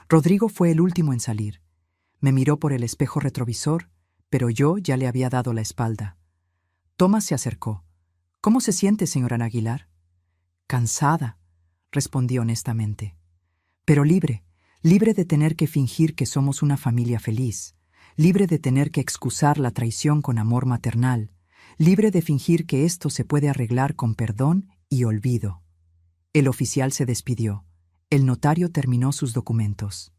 Rodrigo fue el último en salir. Me miró por el espejo retrovisor, pero yo ya le había dado la espalda. Thomas se acercó. «¿Cómo se siente, señora Aguilar?» «Cansada», respondí honestamente. «Pero libre, libre de tener que fingir que somos una familia feliz, libre de tener que excusar la traición con amor maternal, libre de fingir que esto se puede arreglar con perdón y olvido». El oficial se despidió. El notario terminó sus documentos.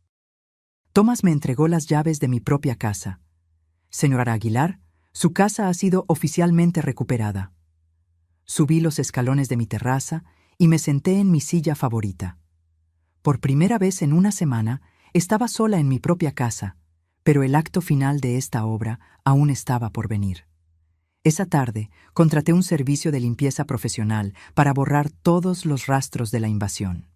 Thomas me entregó las llaves de mi propia casa. «Señora Aguilar, su casa ha sido oficialmente recuperada». Subí los escalones de mi terraza y me senté en mi silla favorita. Por primera vez en una semana estaba sola en mi propia casa, pero el acto final de esta obra aún estaba por venir. Esa tarde contraté un servicio de limpieza profesional para borrar todos los rastros de la invasión.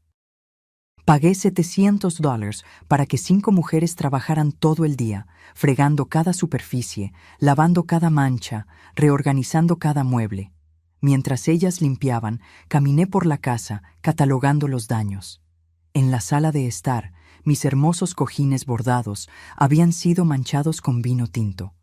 Pagué $700 para que 5 mujeres trabajaran todo el día, fregando cada superficie, lavando cada mancha, reorganizando cada mueble. Mientras ellas limpiaban, caminé por la casa, catalogando los daños. En la sala de estar, mis hermosos cojines bordados habían sido manchados con vino tinto.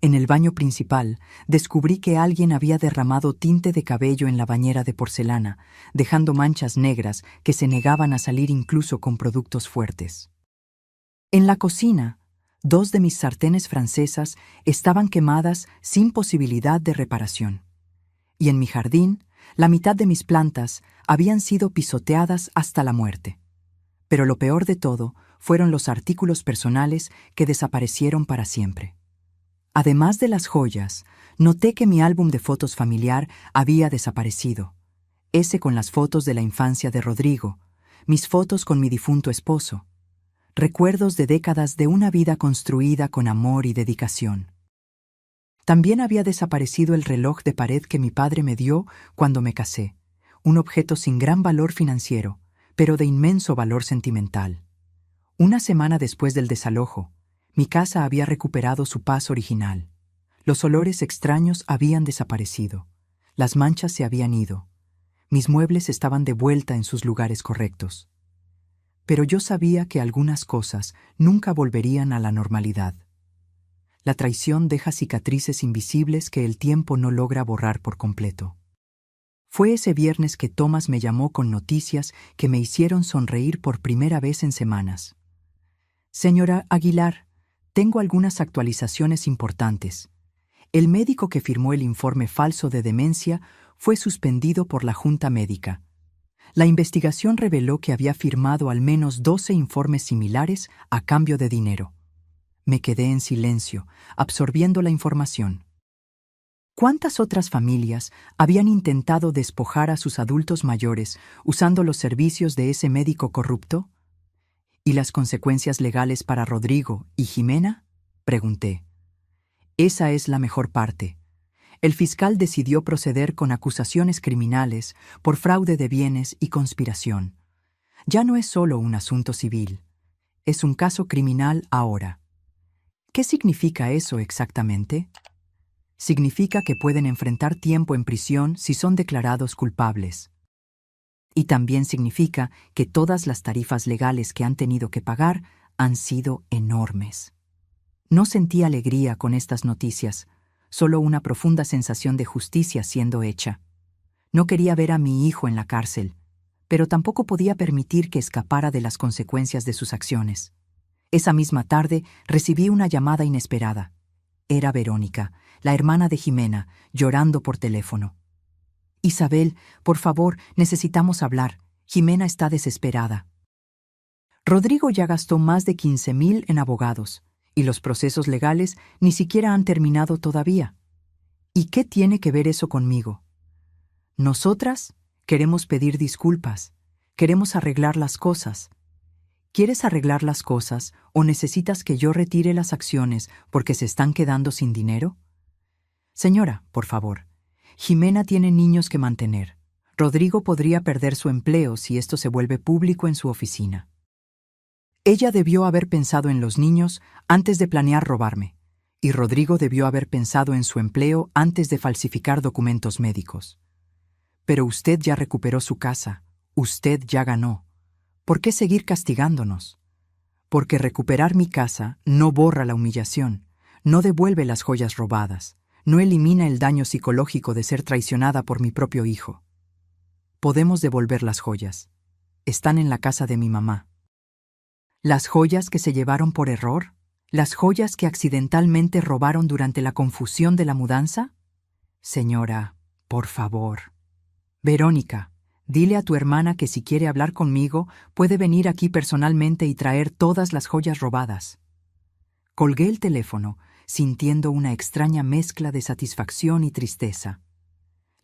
En el baño principal, descubrí que alguien había derramado tinte de cabello en la bañera de porcelana, dejando manchas negras que se negaban a salir incluso con productos fuertes. En la cocina, 2 de mis sartenes francesas estaban quemadas sin posibilidad de reparación. Y en mi jardín, la mitad de mis plantas habían sido pisoteadas hasta la muerte. Pero lo peor de todo fueron los artículos personales que desaparecieron para siempre. Además de las joyas, noté que mi álbum de fotos familiar había desaparecido. Ese con las fotos de la infancia de Rodrigo, mis fotos con mi difunto esposo. Recuerdos de décadas de una vida construida con amor y dedicación. También había desaparecido el reloj de pared que mi padre me dio cuando me casé, un objeto sin gran valor financiero, pero de inmenso valor sentimental. Una semana después del desalojo, mi casa había recuperado su paz original. Los olores extraños habían desaparecido. Las manchas se habían ido. Mis muebles estaban de vuelta en sus lugares correctos. Pero yo sabía que algunas cosas nunca volverían a la normalidad. La traición deja cicatrices invisibles que el tiempo no logra borrar por completo. Fue ese viernes que Tomás me llamó con noticias que me hicieron sonreír por primera vez en semanas. Señora Aguilar, tengo algunas actualizaciones importantes. El médico que firmó el informe falso de demencia fue suspendido por la Junta Médica. La investigación reveló que había firmado al menos 12 informes similares a cambio de dinero. Me quedé en silencio, absorbiendo la información. ¿Cuántas otras familias habían intentado despojar a sus adultos mayores usando los servicios de ese médico corrupto? ¿Y las consecuencias legales para Rodrigo y Jimena? Pregunté. Esa es la mejor parte. El fiscal decidió proceder con acusaciones criminales por fraude de bienes y conspiración. Ya no es solo un asunto civil. Es un caso criminal ahora. ¿Qué significa eso exactamente? Significa que pueden enfrentar tiempo en prisión si son declarados culpables. Y también significa que todas las tarifas legales que han tenido que pagar han sido enormes. No sentí alegría con estas noticias, solo una profunda sensación de justicia siendo hecha. No quería ver a mi hijo en la cárcel, pero tampoco podía permitir que escapara de las consecuencias de sus acciones. Esa misma tarde recibí una llamada inesperada. Era Verónica, la hermana de Jimena, llorando por teléfono. Isabel, por favor, necesitamos hablar. Jimena está desesperada. Rodrigo ya gastó más de 15,000 en abogados, y los procesos legales ni siquiera han terminado todavía. ¿Y qué tiene que ver eso conmigo? Nosotras queremos pedir disculpas, queremos arreglar las cosas. ¿Quieres arreglar las cosas o necesitas que yo retire las acciones porque se están quedando sin dinero? Señora, por favor, Jimena tiene niños que mantener. Rodrigo podría perder su empleo si esto se vuelve público en su oficina. Ella debió haber pensado en los niños antes de planear robarme, y Rodrigo debió haber pensado en su empleo antes de falsificar documentos médicos. Pero usted ya recuperó su casa, usted ya ganó. ¿Por qué seguir castigándonos? Porque recuperar mi casa no borra la humillación, no devuelve las joyas robadas, no elimina el daño psicológico de ser traicionada por mi propio hijo. Podemos devolver las joyas. Están en la casa de mi mamá. ¿Las joyas que se llevaron por error? ¿Las joyas que accidentalmente robaron durante la confusión de la mudanza? Señora, por favor. Verónica, dile a tu hermana que si quiere hablar conmigo, puede venir aquí personalmente y traer todas las joyas robadas. Colgué el teléfono, sintiendo una extraña mezcla de satisfacción y tristeza.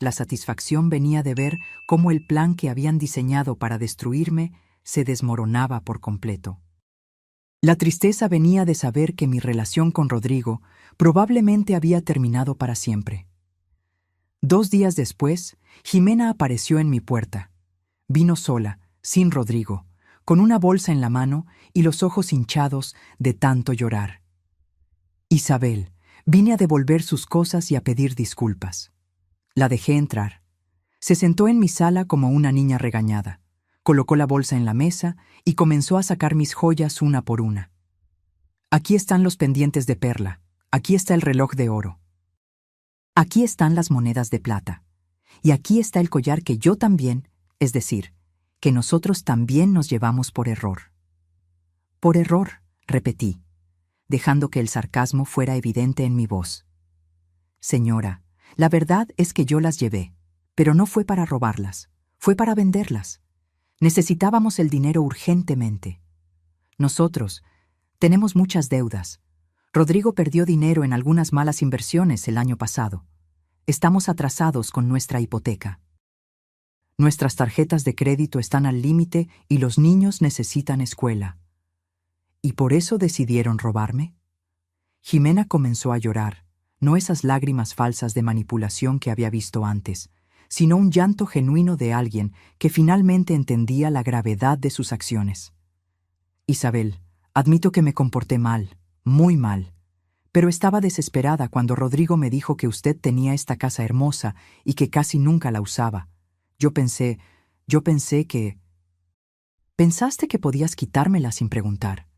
La satisfacción venía de ver cómo el plan que habían diseñado para destruirme se desmoronaba por completo. La tristeza venía de saber que mi relación con Rodrigo probablemente había terminado para siempre. 2 días después, Jimena apareció en mi puerta. Vino sola, sin Rodrigo, con una bolsa en la mano y los ojos hinchados de tanto llorar. Isabel, vine a devolver sus cosas y a pedir disculpas. La dejé entrar. Se sentó en mi sala como una niña regañada. Colocó la bolsa en la mesa y comenzó a sacar mis joyas una por una. Aquí están los pendientes de perla. Aquí está el reloj de oro. Aquí están las monedas de plata. Y aquí está el collar que yo también, es decir, que nosotros también nos llevamos por error. Por error, repetí, dejando que el sarcasmo fuera evidente en mi voz. Señora, la verdad es que yo las llevé, pero no fue para robarlas, fue para venderlas. Necesitábamos el dinero urgentemente. Nosotros tenemos muchas deudas. Rodrigo perdió dinero en algunas malas inversiones el año pasado. Estamos atrasados con nuestra hipoteca. Nuestras tarjetas de crédito están al límite y los niños necesitan escuela. ¿Y por eso decidieron robarme? Jimena comenzó a llorar, no esas lágrimas falsas de manipulación que había visto antes, sino un llanto genuino de alguien que finalmente entendía la gravedad de sus acciones. Isabel, admito que me comporté mal, muy mal, pero estaba desesperada cuando Rodrigo me dijo que usted tenía esta casa hermosa y que casi nunca la usaba. Yo pensé que... Pensaste que podías quitármela sin preguntar.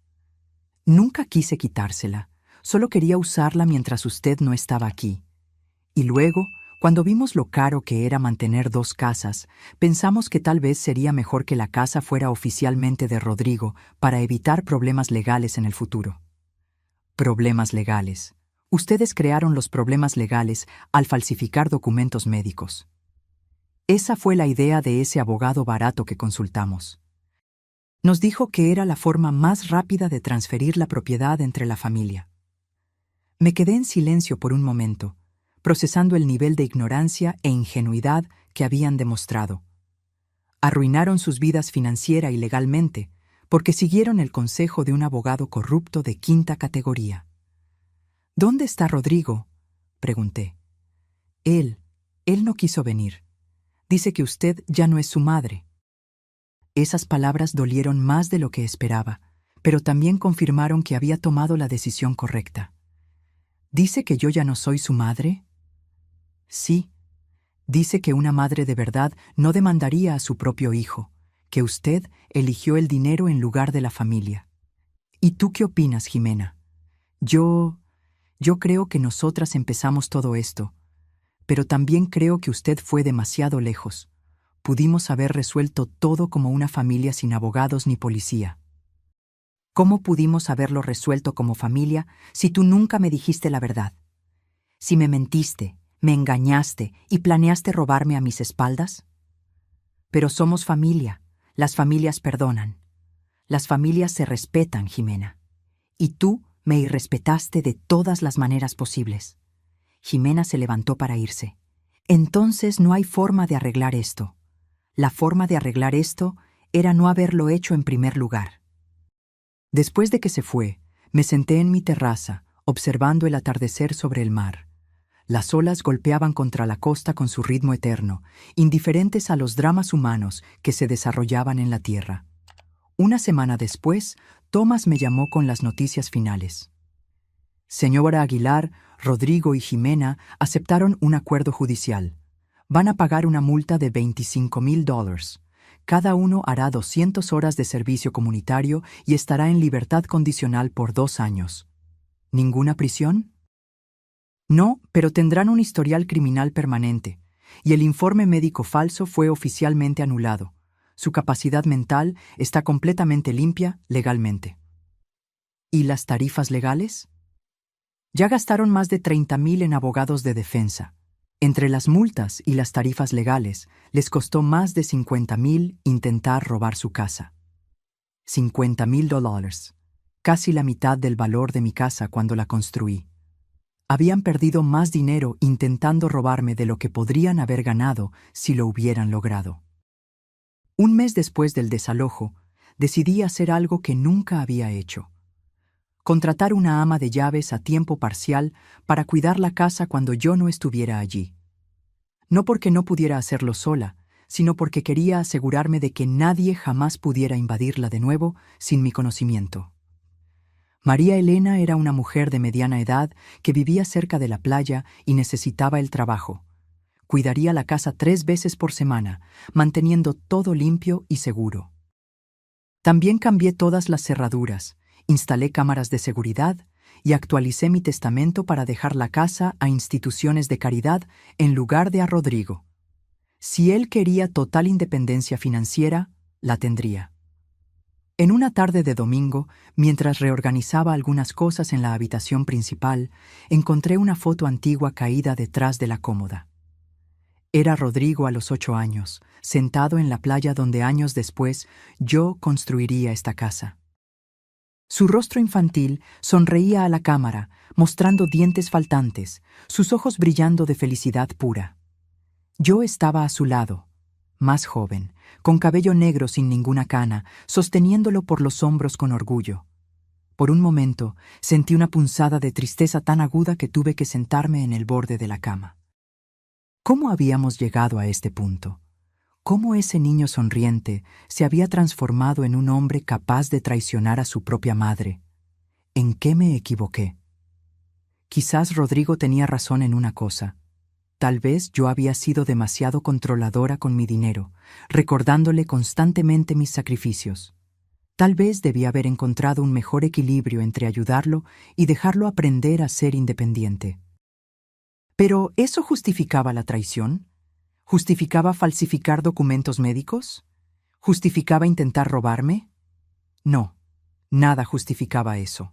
Nunca quise quitársela, solo quería usarla mientras usted no estaba aquí. Y luego, cuando vimos lo caro que era mantener 2 casas, pensamos que tal vez sería mejor que la casa fuera oficialmente de Rodrigo para evitar problemas legales en el futuro. Problemas legales. Ustedes crearon los problemas legales al falsificar documentos médicos. Esa fue la idea de ese abogado barato que consultamos. Nos dijo que era la forma más rápida de transferir la propiedad entre la familia. Me quedé en silencio por un momento, procesando el nivel de ignorancia e ingenuidad que habían demostrado. Arruinaron sus vidas financiera y legalmente, porque siguieron el consejo de un abogado corrupto de 5ª categoría. ¿Dónde está Rodrigo?, pregunté. Él no quiso venir. Dice que usted ya no es su madre. Esas palabras dolieron más de lo que esperaba, pero también confirmaron que había tomado la decisión correcta. ¿Dice que yo ya no soy su madre? Sí. Dice que una madre de verdad no demandaría a su propio hijo, que usted eligió el dinero en lugar de la familia. ¿Y tú qué opinas, Jimena? Yo creo que nosotras empezamos todo esto, pero también creo que usted fue demasiado lejos. Pudimos haber resuelto todo como una familia sin abogados ni policía. ¿Cómo pudimos haberlo resuelto como familia si tú nunca me dijiste la verdad? Si me mentiste, me engañaste y planeaste robarme a mis espaldas. Pero somos familia. Las familias perdonan. Las familias se respetan, Jimena. Y tú me irrespetaste de todas las maneras posibles. Jimena se levantó para irse. Entonces no hay forma de arreglar esto. La forma de arreglar esto era no haberlo hecho en primer lugar. Después de que se fue, me senté en mi terraza, observando el atardecer sobre el mar. Las olas golpeaban contra la costa con su ritmo eterno, indiferentes a los dramas humanos que se desarrollaban en la tierra. Una semana después, Tomás me llamó con las noticias finales. Señora Aguilar, Rodrigo y Jimena aceptaron un acuerdo judicial. Van a pagar una multa de $25,000. Cada uno hará 200 horas de servicio comunitario y estará en libertad condicional por 2 años. ¿Ninguna prisión? No, pero tendrán un historial criminal permanente, y el informe médico falso fue oficialmente anulado. Su capacidad mental está completamente limpia legalmente. ¿Y las tarifas legales? Ya gastaron más de 30,000 en abogados de defensa. Entre las multas y las tarifas legales, les costó más de 50,000 intentar robar su casa. $50,000, casi la mitad del valor de mi casa cuando la construí. Habían perdido más dinero intentando robarme de lo que podrían haber ganado si lo hubieran logrado. Un mes después del desalojo, decidí hacer algo que nunca había hecho. Contratar una ama de llaves a tiempo parcial para cuidar la casa cuando yo no estuviera allí. No porque no pudiera hacerlo sola, sino porque quería asegurarme de que nadie jamás pudiera invadirla de nuevo sin mi conocimiento. María Elena era una mujer de mediana edad que vivía cerca de la playa y necesitaba el trabajo. Cuidaría la casa 3 veces por semana, manteniendo todo limpio y seguro. También cambié todas las cerraduras, instalé cámaras de seguridad y actualicé mi testamento para dejar la casa a instituciones de caridad en lugar de a Rodrigo. Si él quería total independencia financiera, la tendría. En una tarde de domingo, mientras reorganizaba algunas cosas en la habitación principal, encontré una foto antigua caída detrás de la cómoda. Era Rodrigo a los 8 años, sentado en la playa donde años después yo construiría esta casa. Su rostro infantil sonreía a la cámara, mostrando dientes faltantes, sus ojos brillando de felicidad pura. Yo estaba a su lado, más joven, con cabello negro sin ninguna cana, sosteniéndolo por los hombros con orgullo. Por un momento sentí una punzada de tristeza tan aguda que tuve que sentarme en el borde de la cama. ¿Cómo habíamos llegado a este punto? ¿Cómo ese niño sonriente se había transformado en un hombre capaz de traicionar a su propia madre? ¿En qué me equivoqué? Quizás Rodrigo tenía razón en una cosa. Tal vez yo había sido demasiado controladora con mi dinero, recordándole constantemente mis sacrificios. Tal vez debía haber encontrado un mejor equilibrio entre ayudarlo y dejarlo aprender a ser independiente. ¿Pero eso justificaba la traición? ¿Justificaba falsificar documentos médicos? ¿Justificaba intentar robarme? No, nada justificaba eso.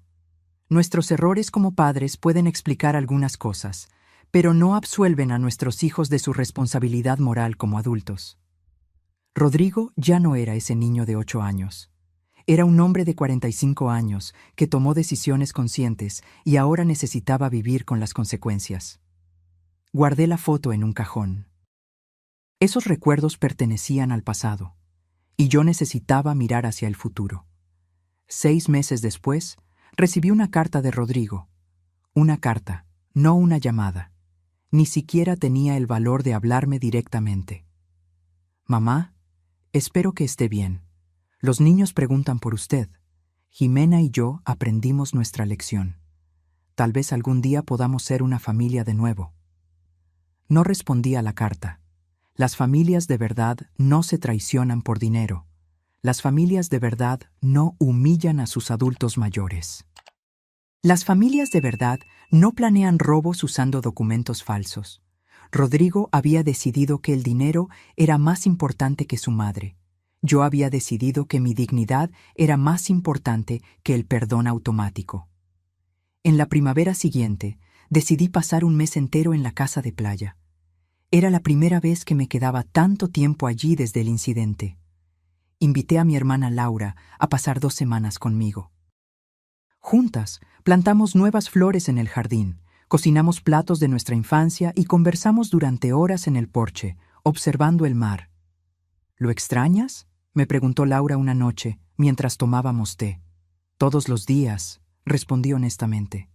Nuestros errores como padres pueden explicar algunas cosas, pero no absuelven a nuestros hijos de su responsabilidad moral como adultos. Rodrigo ya no era ese niño de 8 años. Era un hombre de 45 años que tomó decisiones conscientes y ahora necesitaba vivir con las consecuencias. Guardé la foto en un cajón. Esos recuerdos pertenecían al pasado, y yo necesitaba mirar hacia el futuro. 6 meses después, recibí una carta de Rodrigo. Una carta, no una llamada. Ni siquiera tenía el valor de hablarme directamente. Mamá, espero que esté bien. Los niños preguntan por usted. Jimena y yo aprendimos nuestra lección. Tal vez algún día podamos ser una familia de nuevo. No respondí a la carta. Las familias de verdad no se traicionan por dinero. Las familias de verdad no humillan a sus adultos mayores. Las familias de verdad no planean robos usando documentos falsos. Rodrigo había decidido que el dinero era más importante que su madre. Yo había decidido que mi dignidad era más importante que el perdón automático. En la primavera siguiente, decidí pasar un mes entero en la casa de playa. Era la primera vez que me quedaba tanto tiempo allí desde el incidente. Invité a mi hermana Laura a pasar 2 semanas conmigo. Juntas, plantamos nuevas flores en el jardín, cocinamos platos de nuestra infancia y conversamos durante horas en el porche, observando el mar. ¿Lo extrañas?, me preguntó Laura una noche, mientras tomábamos té. Todos los días, respondí honestamente.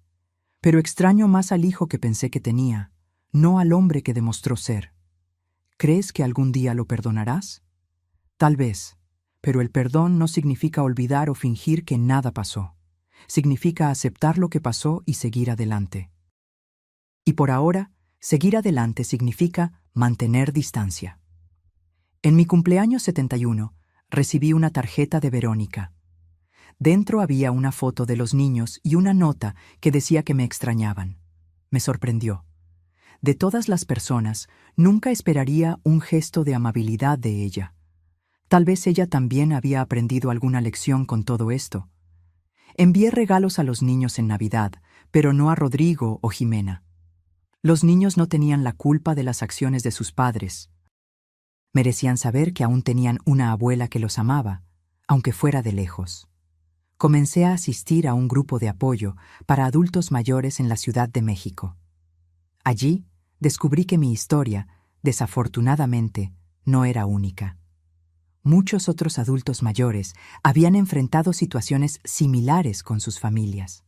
Pero extraño más al hijo que pensé que tenía, no al hombre que demostró ser. ¿Crees que algún día lo perdonarás? Tal vez, pero el perdón no significa olvidar o fingir que nada pasó. Significa aceptar lo que pasó y seguir adelante. Y por ahora, seguir adelante significa mantener distancia. En mi cumpleaños 71, recibí una tarjeta de Verónica. Dentro había una foto de los niños y una nota que decía que me extrañaban. Me sorprendió. De todas las personas, nunca esperaría un gesto de amabilidad de ella. Tal vez ella también había aprendido alguna lección con todo esto. Envié regalos a los niños en Navidad, pero no a Rodrigo o Jimena. Los niños no tenían la culpa de las acciones de sus padres. Merecían saber que aún tenían una abuela que los amaba, aunque fuera de lejos. Comencé a asistir a un grupo de apoyo para adultos mayores en la Ciudad de México. Allí descubrí que mi historia, desafortunadamente, no era única. Muchos otros adultos mayores habían enfrentado situaciones similares con sus familias.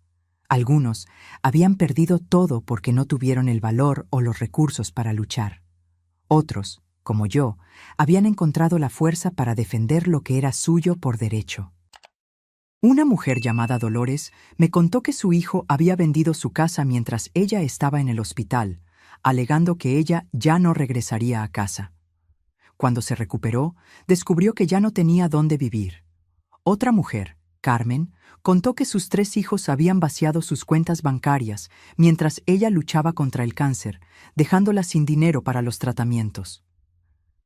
Algunos habían perdido todo porque no tuvieron el valor o los recursos para luchar. Otros, como yo, habían encontrado la fuerza para defender lo que era suyo por derecho. Una mujer llamada Dolores me contó que su hijo había vendido su casa mientras ella estaba en el hospital, alegando que ella ya no regresaría a casa. Cuando se recuperó, descubrió que ya no tenía dónde vivir. Otra mujer, Carmen, contó que sus 3 hijos habían vaciado sus cuentas bancarias mientras ella luchaba contra el cáncer, dejándolas sin dinero para los tratamientos.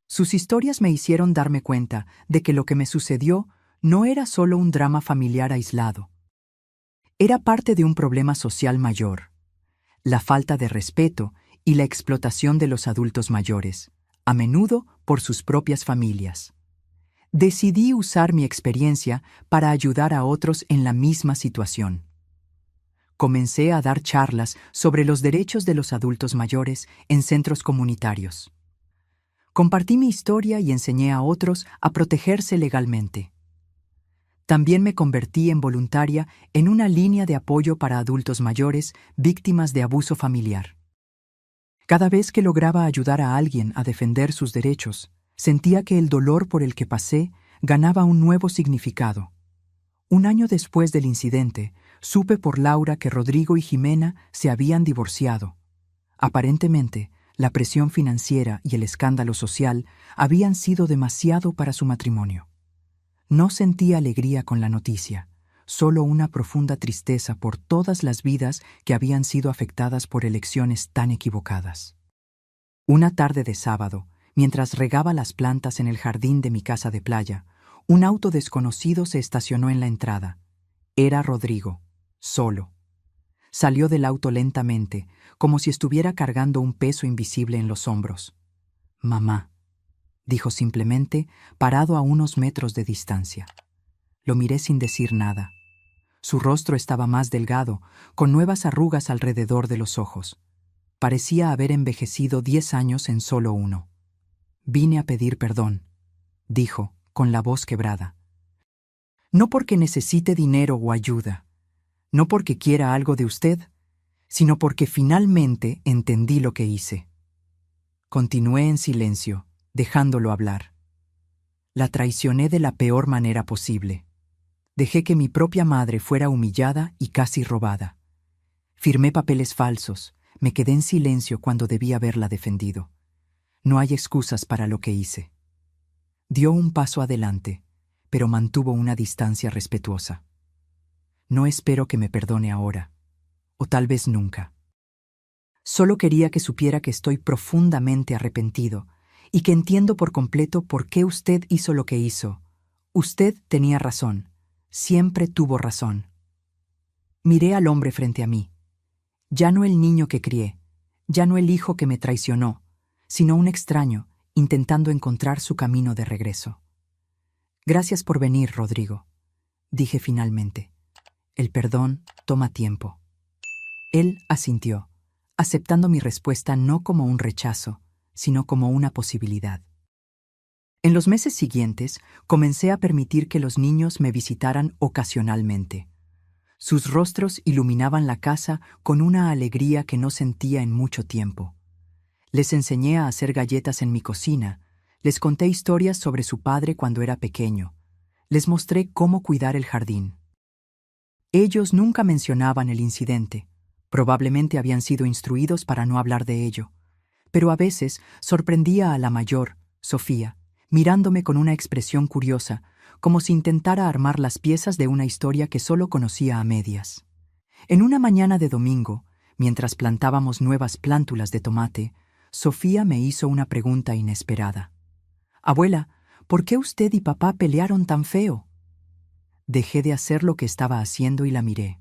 Sus historias me hicieron darme cuenta de que lo que me sucedió no era solo un drama familiar aislado. Era parte de un problema social mayor: la falta de respeto y la explotación de los adultos mayores, a menudo por sus propias familias. Decidí usar mi experiencia para ayudar a otros en la misma situación. Comencé a dar charlas sobre los derechos de los adultos mayores en centros comunitarios. Compartí mi historia y enseñé a otros a protegerse legalmente. También me convertí en voluntaria en una línea de apoyo para adultos mayores víctimas de abuso familiar. Cada vez que lograba ayudar a alguien a defender sus derechos, sentía que el dolor por el que pasé ganaba un nuevo significado. Un año después del incidente, supe por Laura que Rodrigo y Jimena se habían divorciado. Aparentemente, la presión financiera y el escándalo social habían sido demasiado para su matrimonio. No sentí alegría con la noticia, solo una profunda tristeza por todas las vidas que habían sido afectadas por elecciones tan equivocadas. Una tarde de sábado, mientras regaba las plantas en el jardín de mi casa de playa, un auto desconocido se estacionó en la entrada. Era Rodrigo, solo. Salió del auto lentamente, como si estuviera cargando un peso invisible en los hombros. «Mamá», dijo simplemente, parado a unos metros de distancia. Lo miré sin decir nada. Su rostro estaba más delgado, con nuevas arrugas alrededor de los ojos. Parecía haber envejecido 10 años en solo uno. «Vine a pedir perdón», dijo, con la voz quebrada. «No porque necesite dinero o ayuda, no porque quiera algo de usted, sino porque finalmente entendí lo que hice». Continué en silencio, dejándolo hablar. La traicioné de la peor manera posible. Dejé que mi propia madre fuera humillada y casi robada. Firmé papeles falsos, me quedé en silencio cuando debí haberla defendido. No hay excusas para lo que hice. Dio un paso adelante, pero mantuvo una distancia respetuosa. No espero que me perdone ahora, o tal vez nunca. Solo quería que supiera que estoy profundamente arrepentido y que entiendo por completo por qué usted hizo lo que hizo. Usted tenía razón, siempre tuvo razón. Miré al hombre frente a mí. Ya no el niño que crié, ya no el hijo que me traicionó, sino un extraño intentando encontrar su camino de regreso. «Gracias por venir, Rodrigo», dije finalmente. «El perdón toma tiempo». Él asintió, aceptando mi respuesta no como un rechazo, sino como una posibilidad. En los meses siguientes, comencé a permitir que los niños me visitaran ocasionalmente. Sus rostros iluminaban la casa con una alegría que no sentía en mucho tiempo. Les enseñé a hacer galletas en mi cocina, les conté historias sobre su padre cuando era pequeño, les mostré cómo cuidar el jardín. Ellos nunca mencionaban el incidente, probablemente habían sido instruidos para no hablar de ello, pero a veces sorprendía a la mayor, Sofía, mirándome con una expresión curiosa, como si intentara armar las piezas de una historia que solo conocía a medias. En una mañana de domingo, mientras plantábamos nuevas plántulas de tomate, Sofía me hizo una pregunta inesperada. «Abuela, ¿por qué usted y papá pelearon tan feo?» Dejé de hacer lo que estaba haciendo y la miré.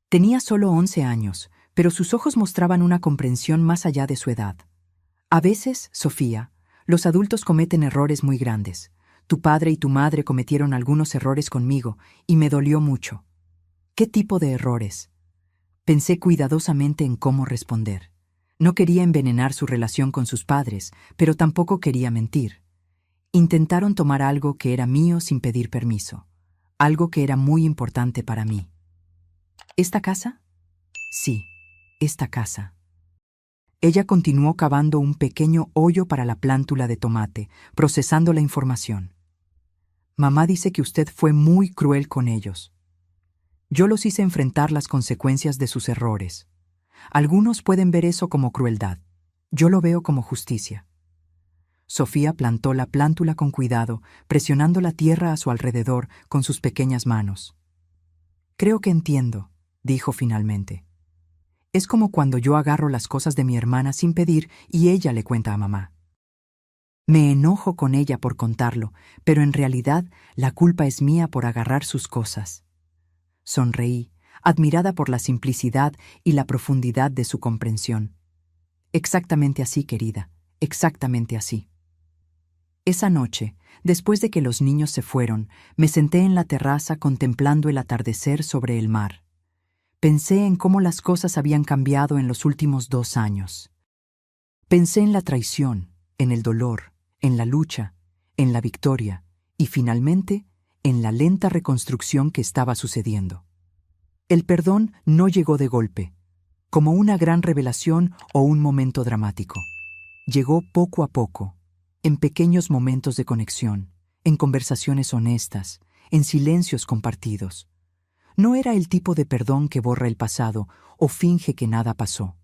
Tenía solo 11 años, pero sus ojos mostraban una comprensión más allá de su edad. «A veces, Sofía, los adultos cometen errores muy grandes. Tu padre y tu madre cometieron algunos errores conmigo y me dolió mucho». «¿Qué tipo de errores?» Pensé cuidadosamente en cómo responder. No quería envenenar su relación con sus padres, pero tampoco quería mentir. Intentaron tomar algo que era mío sin pedir permiso, algo que era muy importante para mí. ¿Esta casa? Sí, esta casa. Ella continuó cavando un pequeño hoyo para la plántula de tomate, procesando la información. «Mamá dice que usted fue muy cruel con ellos. Yo los hice enfrentar las consecuencias de sus errores. Algunos pueden ver eso como crueldad. Yo lo veo como justicia». Sofía plantó la plántula con cuidado, presionando la tierra a su alrededor con sus pequeñas manos. «Creo que entiendo», dijo finalmente. «Es como cuando yo agarro las cosas de mi hermana sin pedir y ella le cuenta a mamá. Me enojo con ella por contarlo, pero en realidad la culpa es mía por agarrar sus cosas». Sonreí, admirada por la simplicidad y la profundidad de su comprensión. «Exactamente así, querida, exactamente así». Esa noche, después de que los niños se fueron, me senté en la terraza contemplando el atardecer sobre el mar. Pensé en cómo las cosas habían cambiado en los últimos 2 años. Pensé en la traición, en el dolor, en la lucha, en la victoria y, finalmente, en la lenta reconstrucción que estaba sucediendo. El perdón no llegó de golpe, como una gran revelación o un momento dramático. Llegó poco a poco, en pequeños momentos de conexión, en conversaciones honestas, en silencios compartidos. No era el tipo de perdón que borra el pasado o finge que nada pasó.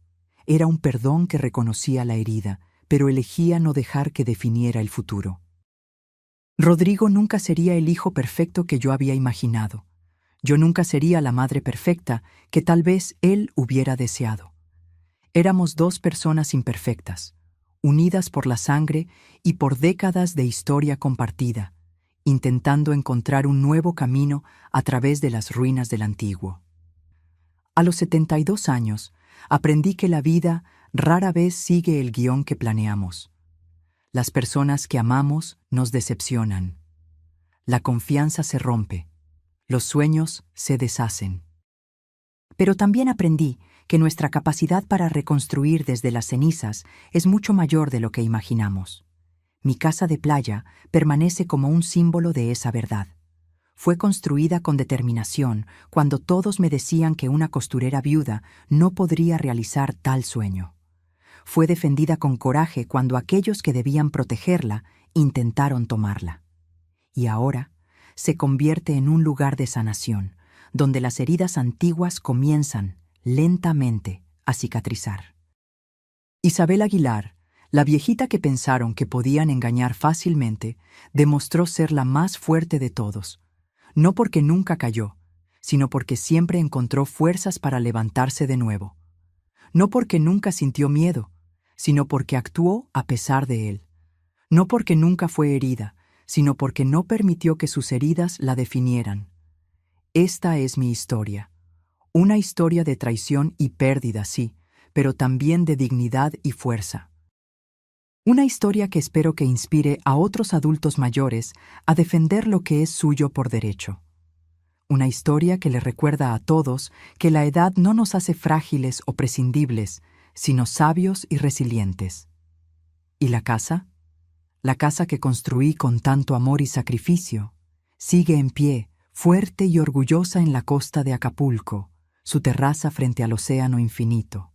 Era un perdón que reconocía la herida, pero elegía no dejar que definiera el futuro. Rodrigo nunca sería el hijo perfecto que yo había imaginado. Yo nunca sería la madre perfecta que tal vez él hubiera deseado. Éramos 2 personas imperfectas, unidas por la sangre y por décadas de historia compartida, intentando encontrar un nuevo camino a través de las ruinas del antiguo. A los 72 años, aprendí que la vida rara vez sigue el guión que planeamos. Las personas que amamos nos decepcionan. La confianza se rompe. Los sueños se deshacen. Pero también aprendí que nuestra capacidad para reconstruir desde las cenizas es mucho mayor de lo que imaginamos. Mi casa de playa permanece como un símbolo de esa verdad. Fue construida con determinación cuando todos me decían que una costurera viuda no podría realizar tal sueño. Fue defendida con coraje cuando aquellos que debían protegerla intentaron tomarla. Y ahora se convierte en un lugar de sanación, donde las heridas antiguas comienzan, lentamente, a cicatrizar. Isabel Aguilar, la viejita que pensaron que podían engañar fácilmente, demostró ser la más fuerte de todos, no porque nunca cayó, sino porque siempre encontró fuerzas para levantarse de nuevo. No porque nunca sintió miedo, sino porque actuó a pesar de él. No porque nunca fue herida, sino porque no permitió que sus heridas la definieran. Esta es mi historia. Una historia de traición y pérdida, sí, pero también de dignidad y fuerza. Una historia que espero que inspire a otros adultos mayores a defender lo que es suyo por derecho. Una historia que le recuerda a todos que la edad no nos hace frágiles o prescindibles, sino sabios y resilientes. ¿Y la casa? La casa que construí con tanto amor y sacrificio, sigue en pie, fuerte y orgullosa en la costa de Acapulco, su terraza frente al océano infinito,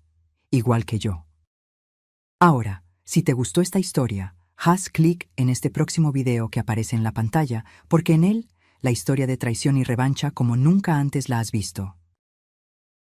igual que yo. Ahora, si te gustó esta historia, haz clic en este próximo video que aparece en la pantalla, porque en él, la historia de traición y revancha como nunca antes la has visto.